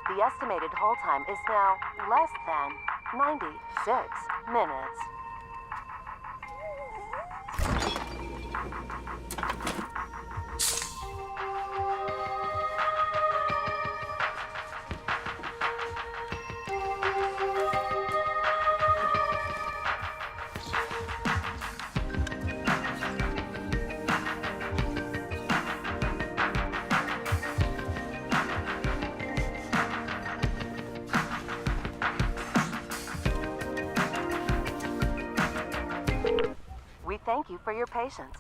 The estimated hold time is now less than 96 minutes. Thank you for your patience.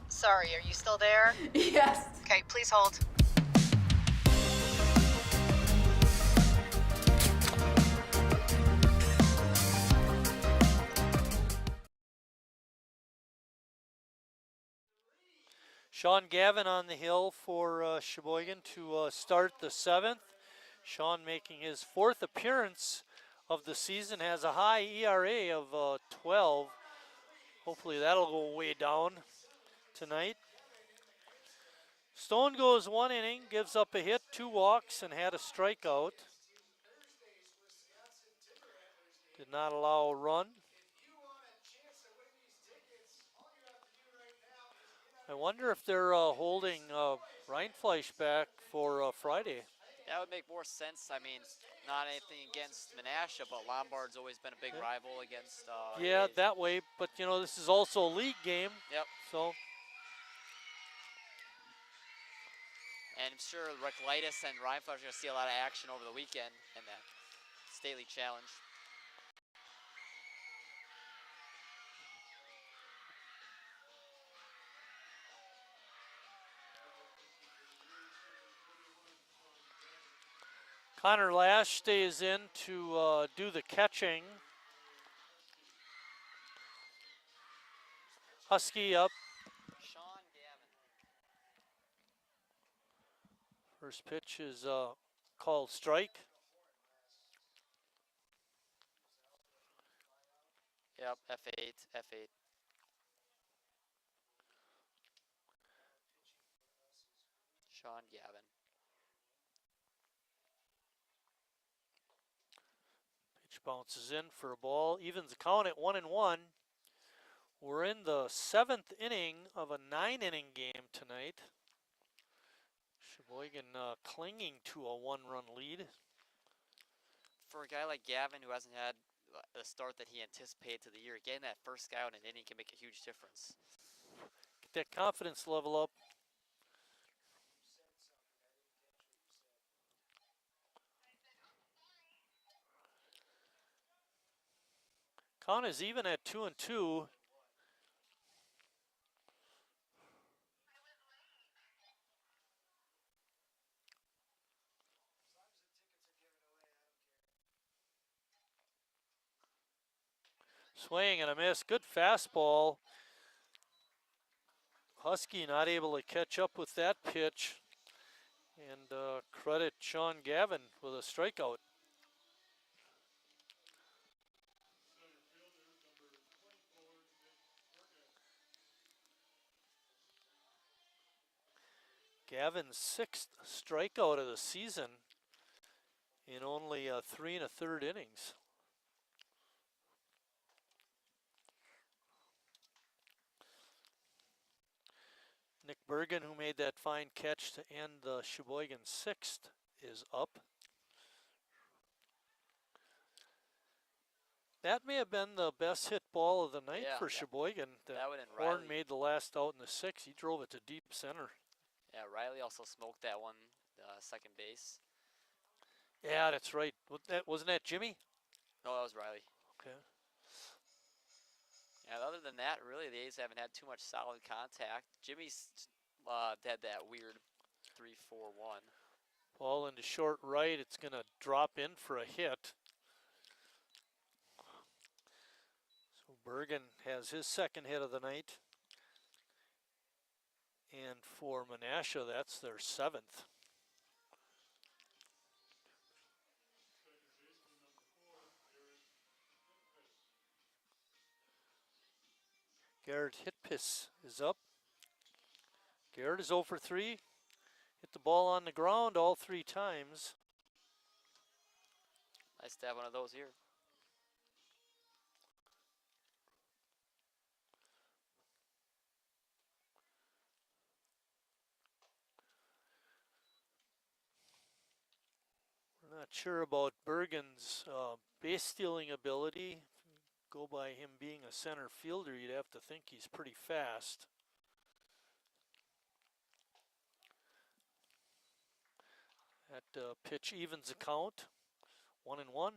Sorry, are you still there? Yes. Okay, please hold. Sean Gavin on the hill for Sheboygan to start the 7th. Sean making his 4th appearance of the season, has a high ERA of 12. Hopefully that'll go way down tonight. Stone goes 1 inning, gives up a hit, 2 walks, and had a strikeout. Did not allow a run. I wonder if they're holding Reinfleisch back for Friday. That would make more sense. I mean, not anything against Menasha, but Lombard's always been a big rival against yeah, A's. that way, but you know, this is also a league game. Yep. So And I'm sure Reclitus and Reinfeldt are going to see a lot of action over the weekend in that stately challenge. Connor Lash stays in to do the catching. Husky up. Sean Gavin. First pitch is called strike. Yep, F8, F8. Sean Gavin. Pitch bounces in for a ball. Evens the count at 1-1. We're in the 7th inning of a 9-inning game tonight. Sheboygan clinging to a 1-run lead. For a guy like Gavin who hasn't had the start that he anticipated to the year, getting that first guy out in an inning can make a huge difference. Get that confidence level up. Count is even at 2-2. Swing and a miss. Good fastball. Husky not able to catch up with that pitch. And credit Sean Gavin with a strikeout. Gavin's 6th strikeout of the season in only 3 1/3 innings. Nick Bergen, who made that fine catch to end the Sheboygan 6th, is up. That may have been the best hit ball of the night for Sheboygan. That would have been Horn Riley. made the last out in the 6th. He drove it to deep center. Yeah, Riley also smoked that one, second base. Yeah, that's right. Wasn't that Jimmy? No, that was Riley. Okay. Yeah, other than that, really, the A's haven't had too much solid contact. Jimmy's had that weird 3-4-1. Ball into short right. It's going to drop in for a hit. So Bergen has his 2nd hit of the night. And for Menasha, that's their 7th. Garrett Hitpiss is up. Garrett is 0 for 3. Hit the ball on the ground all 3 times. Nice to have one of those here. We're not sure about Bergen's base stealing ability. Go by him being a center fielder, you'd have to think he's pretty fast. That pitch evens the count, 1-1.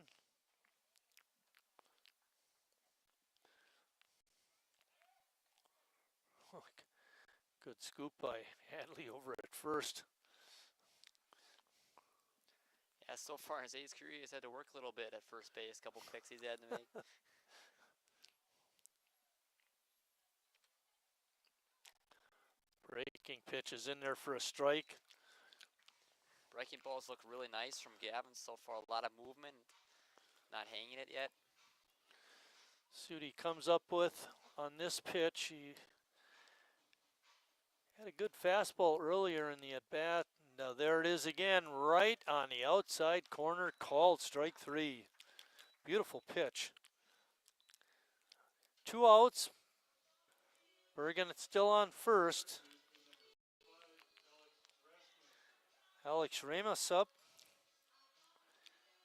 Good scoop by Hadley over at first. Yeah, so far in his A's career, he's had to work a little bit at first base. Couple picks he's had to make. Breaking pitch is in there for a strike. Breaking balls look really nice from Gavin so far. A lot of movement, not hanging it yet. See what he comes up with on this pitch. He had a good fastball earlier in the at-bat. Now there it is again, right on the outside corner, called strike 3. Beautiful pitch. 2 outs. Bergen still on first. Alex Ramos up.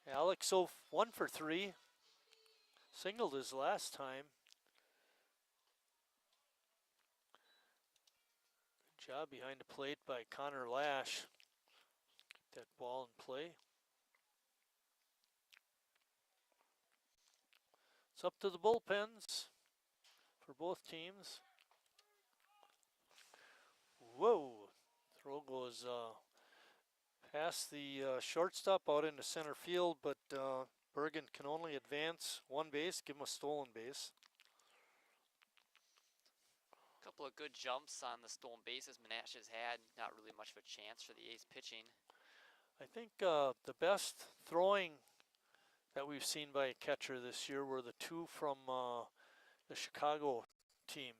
Alex 1 for 3. Singled his last time. Good job behind the plate by Connor Lash. that ball in play. It's up to the bullpens for both teams. Whoa! Throw goes past the shortstop out into center field, but Bergen can only advance one base, give him a stolen base. A couple of good jumps on the stolen bases Menashe has had. Not really much of a chance for the A's pitching. I think the best throwing that we've seen by a catcher this year were the two from the Chicago team.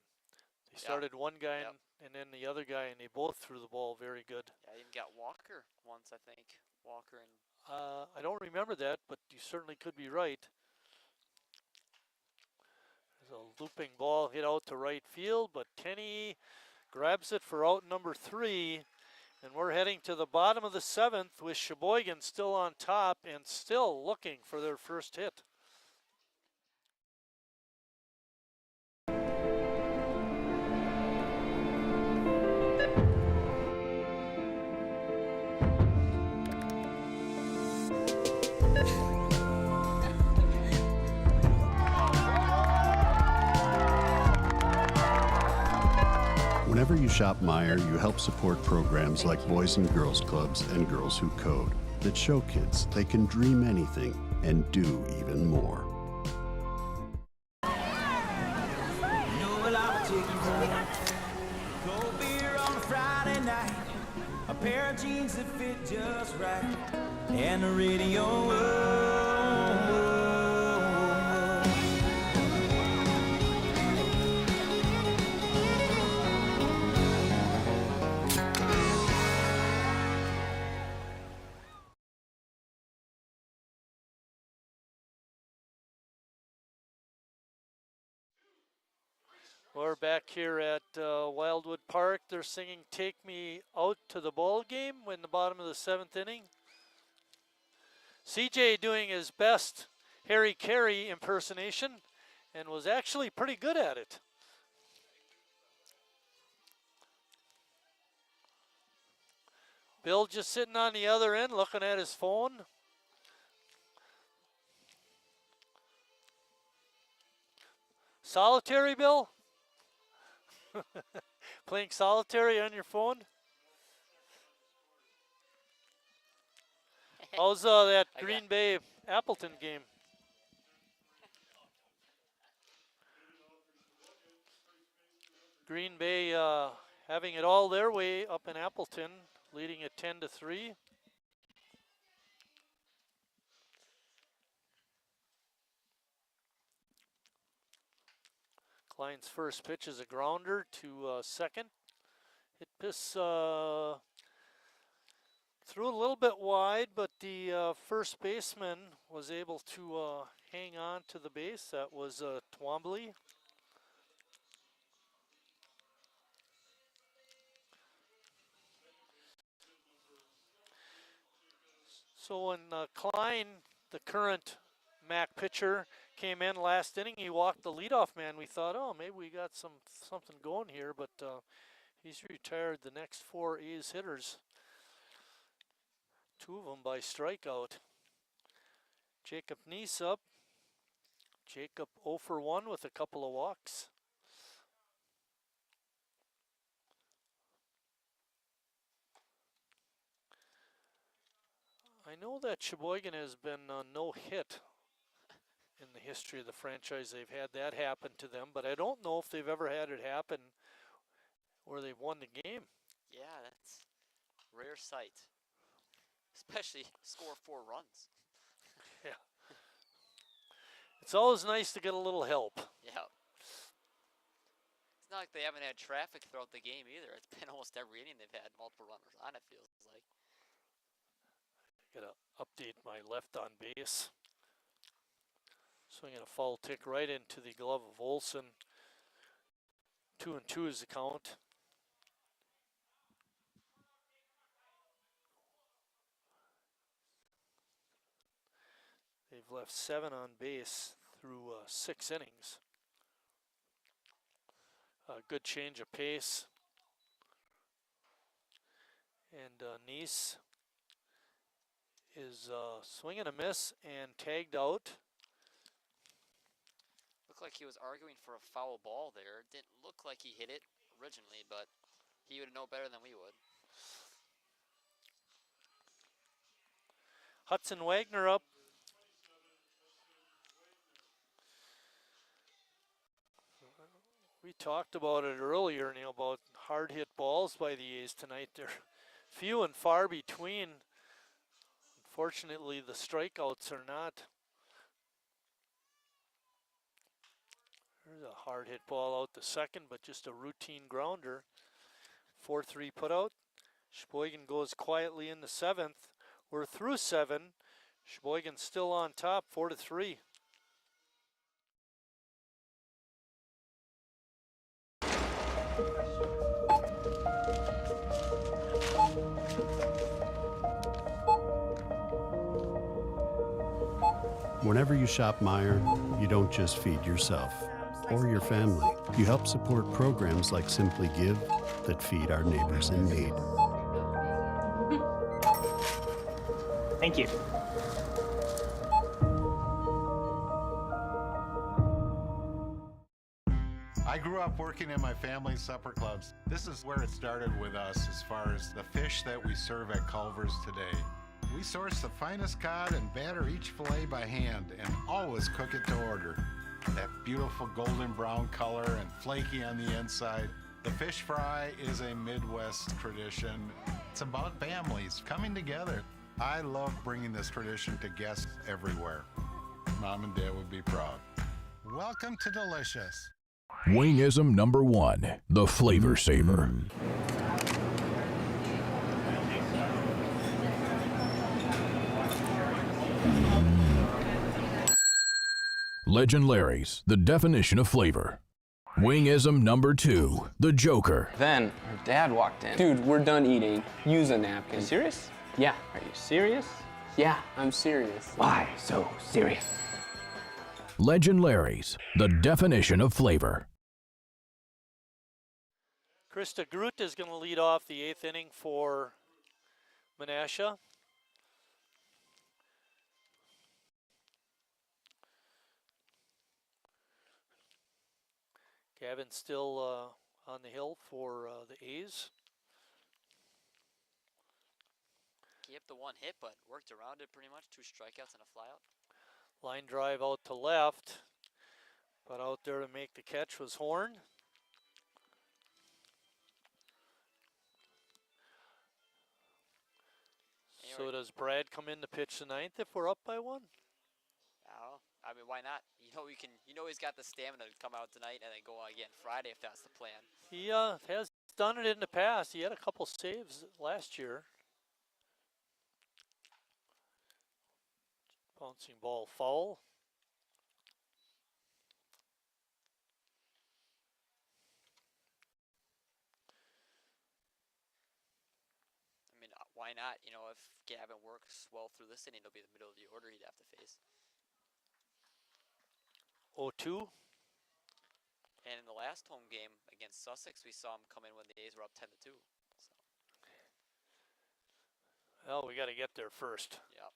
They started one guy and then the other guy, and they both threw the ball very good. Yeah, I even got Walker once, I think. Walker and... I don't remember that, but you certainly could be right. There's a looping ball hit out to right field, but Kenny grabs it for out number 3. And we're heading to the bottom of the 7th with Sheboygan still on top and still looking for their first hit. Whenever you shop Meijer, you help support programs like Boys and Girls Clubs and Girls Who Code that show kids they can dream anything and do even more. Cold beer on a Friday night, a pair of jeans that fit just right, and the radio. We're back here at Wildwood Park. They're singing "Take Me Out to the Ball Game" in the bottom of the 7th inning. CJ doing his best Harry Carey impersonation and was actually pretty good at it. Bill just sitting on the other end looking at his phone. Solitary, Bill? Playing solitary on your phone? How's that Green Bay Appleton game? Green Bay having it all their way up in Appleton, leading it 10-3. Klein's first pitch is a grounder to second. Hit this threw a little bit wide, but the first baseman was able to hang on to the base. That was Twombly. So when Klein, the current MAC pitcher, came in last inning, he walked the leadoff man. We thought, oh, maybe we got something going here, but he's retired the next 4 A's hitters. 2 of them by strikeout. Jacob Neese up. Jacob 0 for 1 with a couple of walks. I know that Sheboygan has been no hit in the history of the franchise. They've had that happen to them, but I don't know if they've ever had it happen where they've won the game. Yeah, that's rare sight. Especially score 4 runs. Yeah. It's always nice to get a little help. Yeah. It's not like they haven't had traffic throughout the game either. It's been almost every inning they've had multiple runners on, it feels like. Gotta update my left on base. Swinging a foul tick right into the glove of Olson. 2-2 is the count. They've left 7 on base through 6 innings. A good change of pace. And Neese is swing and a miss and tagged out. Looked like he was arguing for a foul ball there. Didn't look like he hit it originally, but he would know better than we would. Hudson Wagner up. We talked about it earlier, about hard hit balls by the A's tonight. They're few and far between. Unfortunately, the strikeouts are not. There's a hard hit ball out to second, but just a routine grounder. 4-3 put out. Sheboygan goes quietly in the seventh. We're through 7. Sheboygan still on top, 4-3. Whenever you shop Meijer, you don't just feed yourself or your family. You help support programs like Simply Give that feed our neighbors in need. Thank you. I grew up working in my family's supper clubs. This is where it started with us as far as the fish that we serve at Culver's today. We source the finest cod and batter each fillet by hand and always cook it to order. That beautiful golden brown color and flaky on the inside. The fish fry is a Midwest tradition. It's about families coming together. I love bringing this tradition to guests everywhere. Mom and Dad would be proud. Welcome to Delicious. Wingism number 1, the Flavor Saver. Legend Larry's, the definition of flavor. Wingism number 2, the Joker. Then her dad walked in. Dude, we're done eating. Use a napkin. You serious? Yeah. Are you serious? Yeah, I'm serious. Why so serious? Legend Larry's, the definition of flavor. Krista Groot is going to lead off the 8th inning for Menasha. Gavin still on the hill for the A's. Gave up the one hit, but worked around it pretty much. 2 strikeouts and a flyout. Line drive out to left, but out there to make the catch was Horn. So does Brad come in to pitch the 9th if we're up by 1? Oh, I mean, why not? He's got the stamina to come out tonight and then go out again Friday if that's the plan. He has done it in the past. He had a couple saves last year. Bouncing ball foul. I mean, why not? If Gavin works well through this inning, it'll be the middle of the order he'd have to face. 0-2. And in the last home game against Sussex, we saw him come in when the A's were up 10-2. So. Well, we got to get there first. Yeah.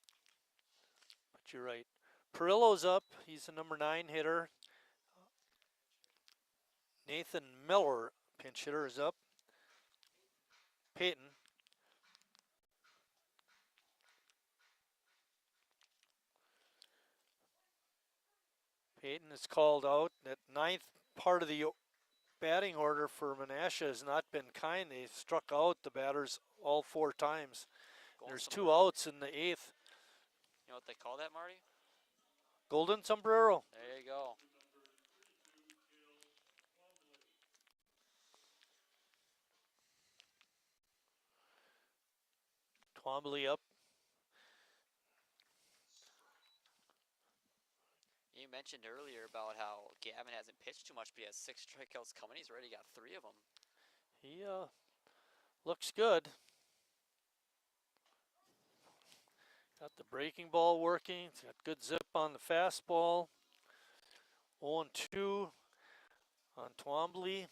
But you're right. Perillo's up. He's the number 9 hitter. Nathan Miller, pinch hitter, is up. Peyton. Peyton is called out. That 9th part of the batting order for Menasha has not been kind. They struck out the batters all 4 times. There's 2 outs in the 8th. You know what they call that, Marty? Golden sombrero. There you go. Twombly up. You mentioned earlier about how Gavin hasn't pitched too much, but he has 6 strikeouts coming. He's already got 3 of them. He looks good. Got the breaking ball working. He's got good zip on the fastball. 0-2 on Twombly.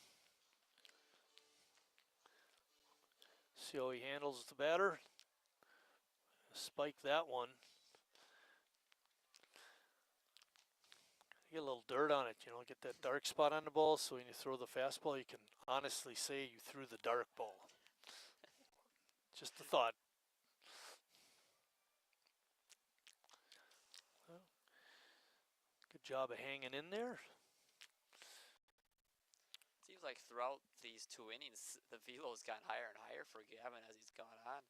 See how he handles the batter. spike that one. Get a little dirt on it, you know, get that dark spot on the ball, so when you throw the fastball, you can honestly say you threw the dark ball. Just a thought. Well, good job of hanging in there. Seems like throughout these 2 innings, the velo's gotten higher and higher for Gavin as he's gone on.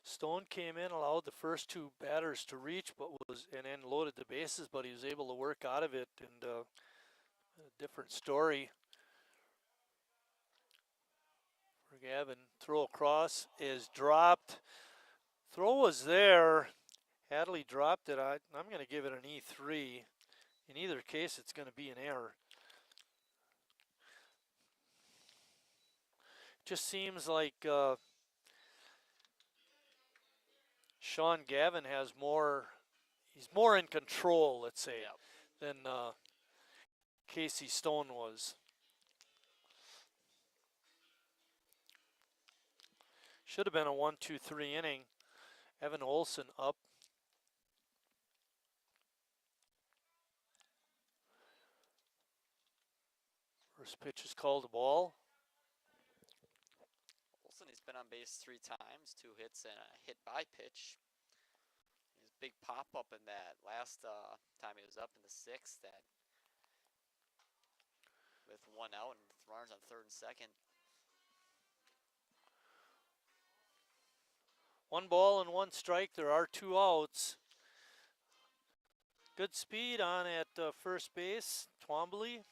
Stone came in, allowed the first 2 batters to reach, and then loaded the bases, but he was able to work out of it, and a different story for Gavin. Throw across is dropped. Throw was there. Hadley dropped it. I'm going to give it an E3. In either case, it's going to be an error. Just seems like Sean Gavin has more, he's more in control, let's say, than Casey Stone was. Should have been a 1-2-3 inning. Evan Olson up. First pitch is called a ball. Olson, he's been on base 3 times, 2 hits and a hit by pitch. His big pop up in that last time he was up in the 6th, that with 1 out and runners on 3rd and 2nd. 1 ball and 1 strike. There are 2 outs. Good speed on at first base, Twombly.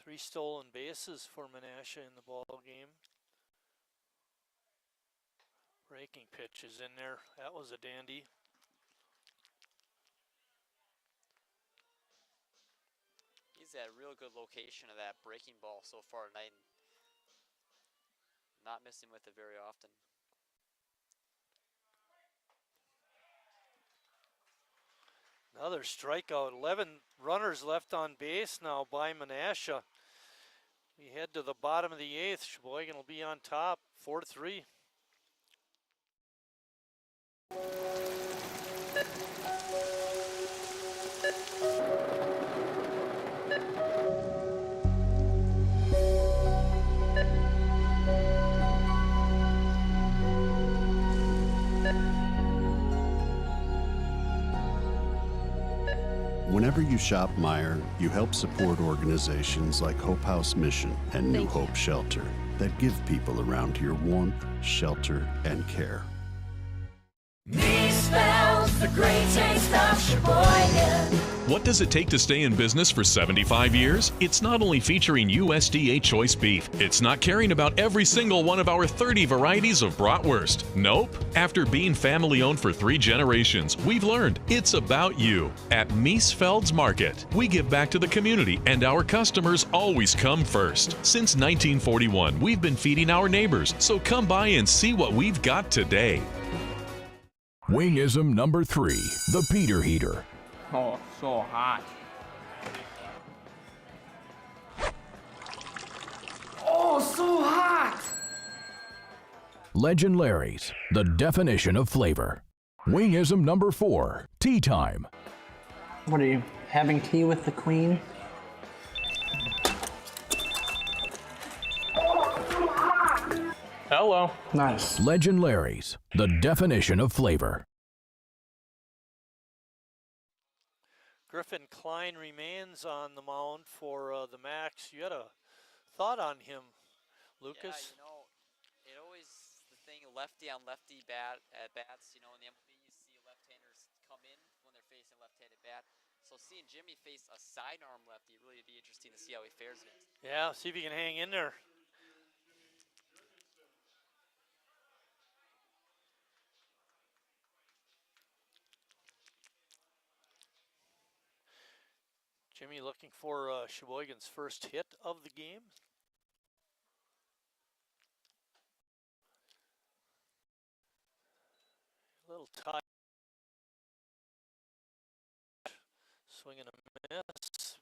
Three stolen bases for Menasha in the ball game. Breaking pitch is in there. That was a dandy. He's at a real good location of that breaking ball so far tonight. Not missing with it very often. Another strikeout. 11 runners left on base now by Menasha. We head to the bottom of the 8th. Sheboygan will be on top, 4-3. Whenever you shop Meijer, you help support organizations like Hope House Mission and New Hope Shelter that give people around here warmth, shelter, and care. Me spells the great taste of Sheboygan. What does it take to stay in business for 75 years? It's not only featuring USDA choice beef. It's not caring about every single one of our 30 varieties of bratwurst. Nope. After being family owned for 3 generations, we've learned it's about you. At Miesfeld's Market, we give back to the community and our customers always come first. Since 1941, we've been feeding our neighbors, so come by and see what we've got today. Wingism number 3, the Peter Heater. Oh, so hot. Oh, so hot! Legend Larry's, the definition of flavor. Wingism number 4, tea time. What are you, having tea with the queen? Hello. Nice. Legend Larry's, the definition of flavor. Griffin Klein remains on the mound for the Max. You had a thought on him, Lucas? Yeah, you know, it always the thing lefty on lefty at bats. You know, in the MLB, you see left-handers come in when they're facing a left-handed bat. So seeing Jimmy face a sidearm lefty really be interesting to see how he fares against. Yeah, see if he can hang in there. Jimmy looking for Sheboygan's first hit of the game. little tight. Swing and a miss.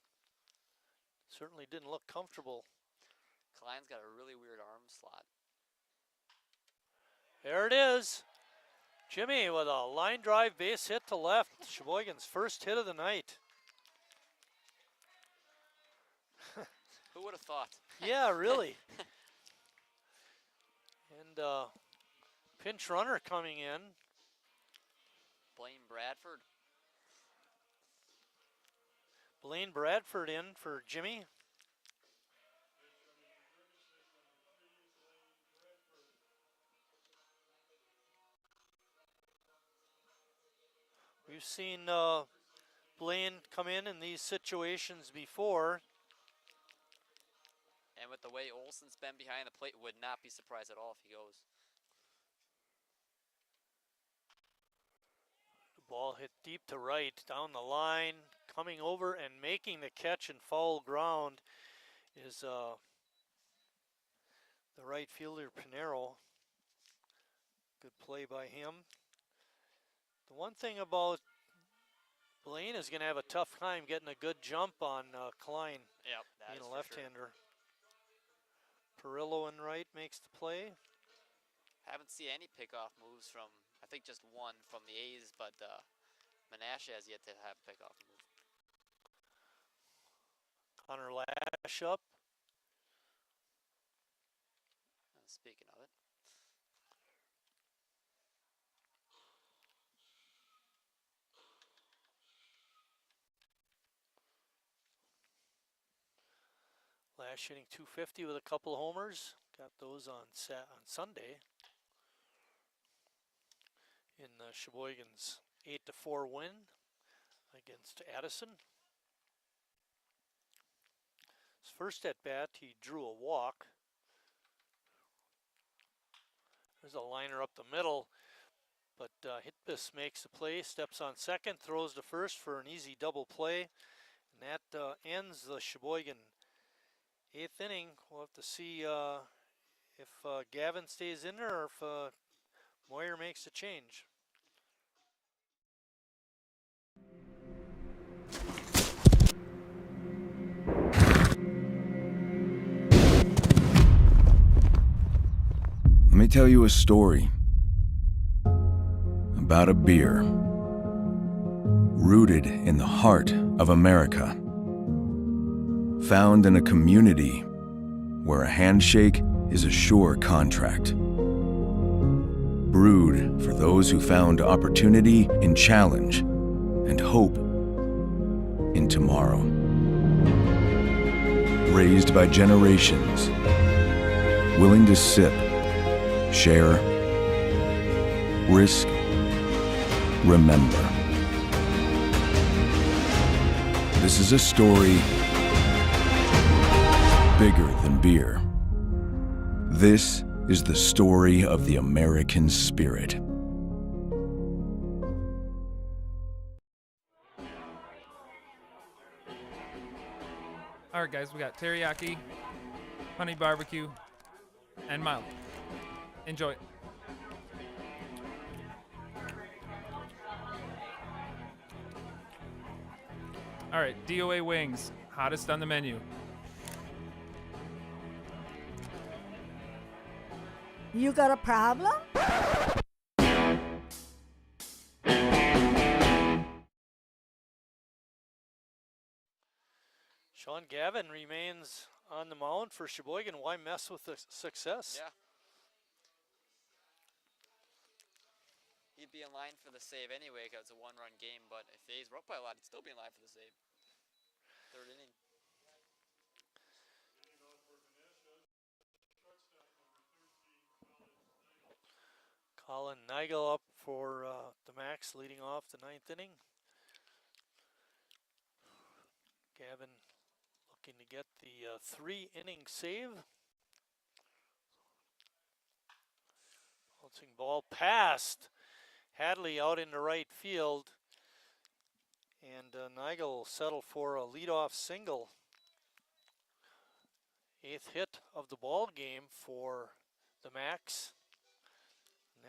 Certainly didn't look comfortable. Klein's got a really weird arm slot. There it is. Jimmy with a line drive base hit to left. Sheboygan's first hit of the night. Who would have thought? Yeah, really. And pinch runner coming in. Blaine Bradford. Blaine Bradford in for Jimmy. We've seen Blaine come in these situations before. And with the way Olson's been behind the plate, would not be surprised at all if he goes. The ball hit deep to right, down the line, coming over and making the catch in foul ground is the right fielder Pinero. Good play by him. The one thing about Blaine is going to have a tough time getting a good jump on Klein, Yep, that being is a for left-hander. Perillo in right makes the play. Haven't seen any pickoff moves from, I think just one from the A's, but Menashe has yet to have a pickoff move. Connor Lash up. Speaking of it. Lash hitting .250 with a couple of homers. Got those on Sunday in Sheboygan's 8-4 win against Addison. His first at bat, he drew a walk. There's a liner up the middle, but Hitbis makes the play, steps on second, throws to first for an easy double play, and that ends the Sheboygan 8th inning. We'll have to see if Gavin stays in there or if Moyer makes a change. Let me tell you a story about a beer rooted in the heart of America, found in a community where a handshake is a sure contract, brewed for those who found opportunity in challenge and hope in tomorrow, raised by generations, willing to sip, share, risk, remember. This is a story bigger than beer. This is the story of the American spirit. All right, guys, we got teriyaki, honey barbecue, and mild. Enjoy. All right, DOA wings, hottest on the menu. You got a problem? Sean Gavin remains on the mound for Sheboygan. Why mess with the success? Yeah. He'd be in line for the save anyway because it's a one-run game, but if the A's were up by a lot, he'd still be in line for the save. Third inning. Colin Nigel up for the Max, leading off the 9th inning. Gavin looking to get the 3-inning save. Bouncing ball past Hadley out into right field. And Nigel will settle for a leadoff single. 8th hit of the ball game for the Max.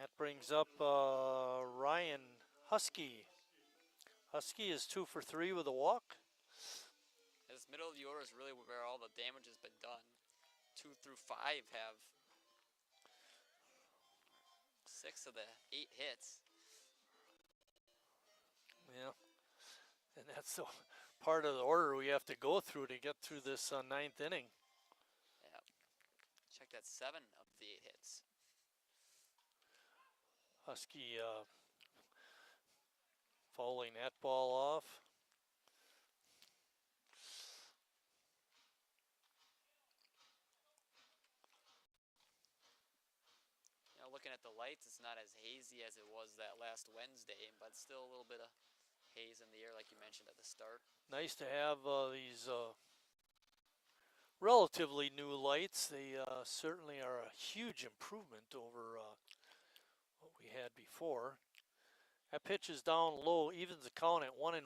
that brings up Ryan Husky. Husky is 2 for 3 with a walk. This middle of the order is really where all the damage has been done. 2 through 5 have 6 of the 8 hits. Yeah, and that's the part of the order we have to go through to get through this 9th inning. Yep. Check that, 7 of the 8 hits. Husky fouling that ball off. Looking at the lights, it's not as hazy as it was that last Wednesday, but still a little bit of haze in the air like you mentioned at the start. Nice to have these relatively new lights. They certainly are a huge improvement over what we had before. That pitch is down low, evens the count at 1-1.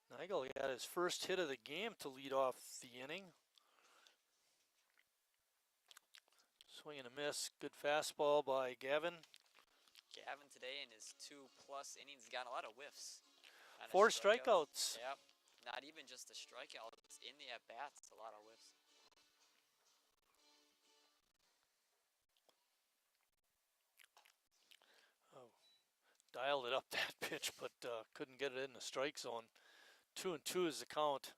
Nigel got his first hit of the game to lead off the inning. Swing and a miss. Good fastball by Gavin. Gavin today in his 2+ innings got a lot of whiffs. 4 strikeouts. Yep. Not even just the strikeouts. In the at-bats, a lot of whiffs. Oh, dialed it up that pitch, but couldn't get it in the strike zone. 2-2 is the count.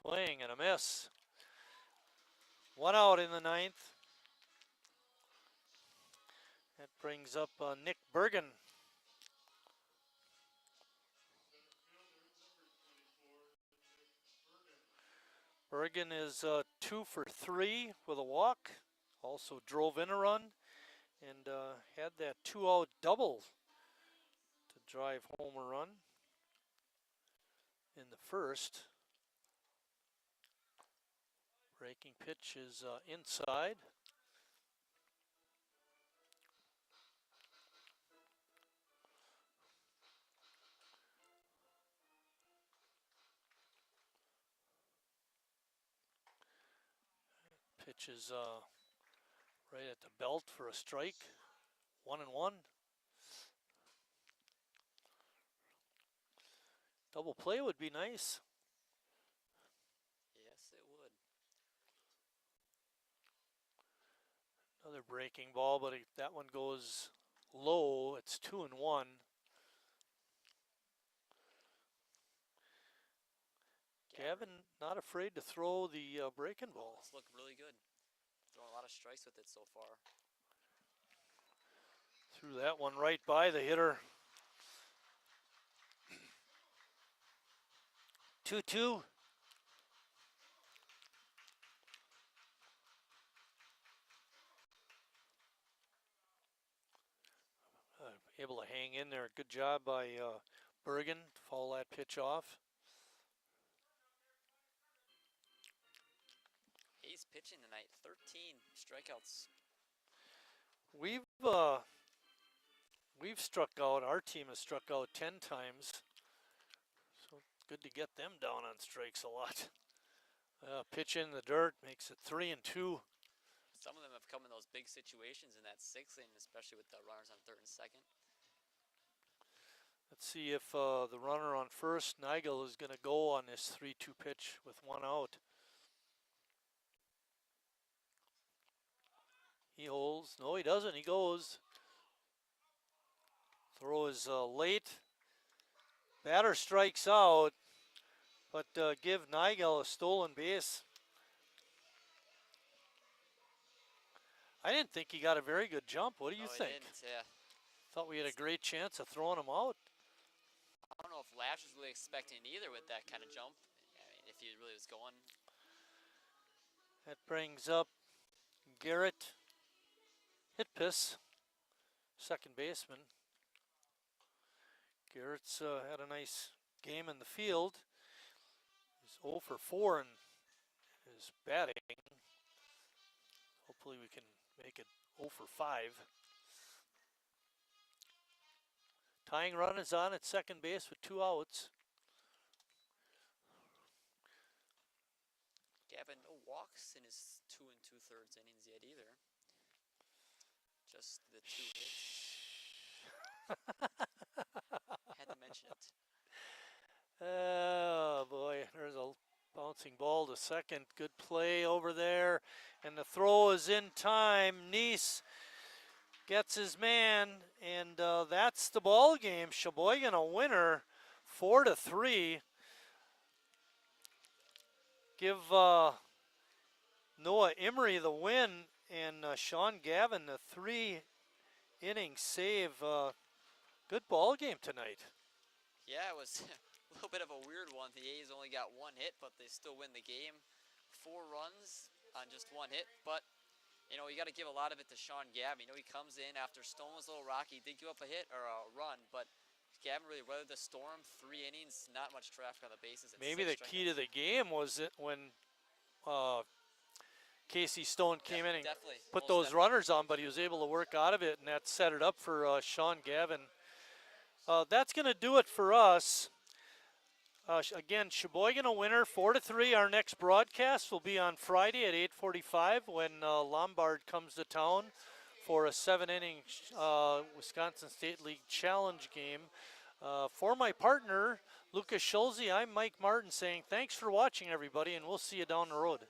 Swing and a miss. 1 out in the 9th. That brings up Nick Bergen. Bergen is 2 for 3 with a walk. Also drove in a run and had that 2-out double to drive home a run in the first. Breaking pitch is inside. Pitch is right at the belt for a strike. 1-1. Double play would be nice. Yes, it would. Another breaking ball, but that one goes low. It's 2-1. Gavin not afraid to throw the breaking ball. It's looked really good. Throwing a lot of strikes with it so far. Threw that one right by the hitter. 2-2. Able to hang in there. Good job by Bergen to foul that pitch off. He's pitching tonight. 13 strikeouts. We've struck out. Our team has struck out 10 times. So it's good to get them down on strikes a lot. Pitch in the dirt makes it 3-2. Some of them have come in those big situations in that 6th inning, especially with the runners on 3rd and 2nd. Let's see if the runner on first, Nigel, is going to go on this 3-2 pitch with 1 out. He holds. No, he doesn't. He goes. Throw is late. Batter strikes out, but give Nigel a stolen base. I didn't think he got a very good jump. What do you think? He didn't, yeah. Thought we had a great chance of throwing him out. I don't know if Lash was really expecting either with that kind of jump. I mean, if he really was going. That brings up Garrett Hitpiss, second baseman. Garrett's had a nice game in the field. He's 0 for 4 in his batting. Hopefully we can make it 0 for 5. Tying run is on at second base with 2 outs. Gavin, no walks in his 2 2/3 innings yet either. Just the 2 hits. Had to mention it. Oh boy, there's a bouncing ball to second. Good play over there, and the throw is in time. Neese gets his man, and that's the ball game. Sheboygan a winner, 4-3. Give Noah Emery the win, and Sean Gavin the 3-inning save. Good ball game tonight. Yeah, it was a little bit of a weird one. The A's only got 1 hit, but they still win the game. 4 runs on just 1 hit, but you know, you got to give a lot of it to Sean Gavin. You know, he comes in after Stone was a little rocky. He did give up a hit or a run, but Gavin really weathered the storm. 3 innings, not much traffic on the bases. Maybe the key to the game was when Casey Stone came in and put those runners on, but he was able to work out of it, and that set it up for Sean Gavin. That's going to do it for us. Again, Sheboygan a winner, 4-3. Our next broadcast will be on Friday at 8:45 when Lombard comes to town for a 7-inning Wisconsin State League Challenge game. For my partner, Lucas Schulze, I'm Mike Martin saying thanks for watching, everybody, and we'll see you down the road.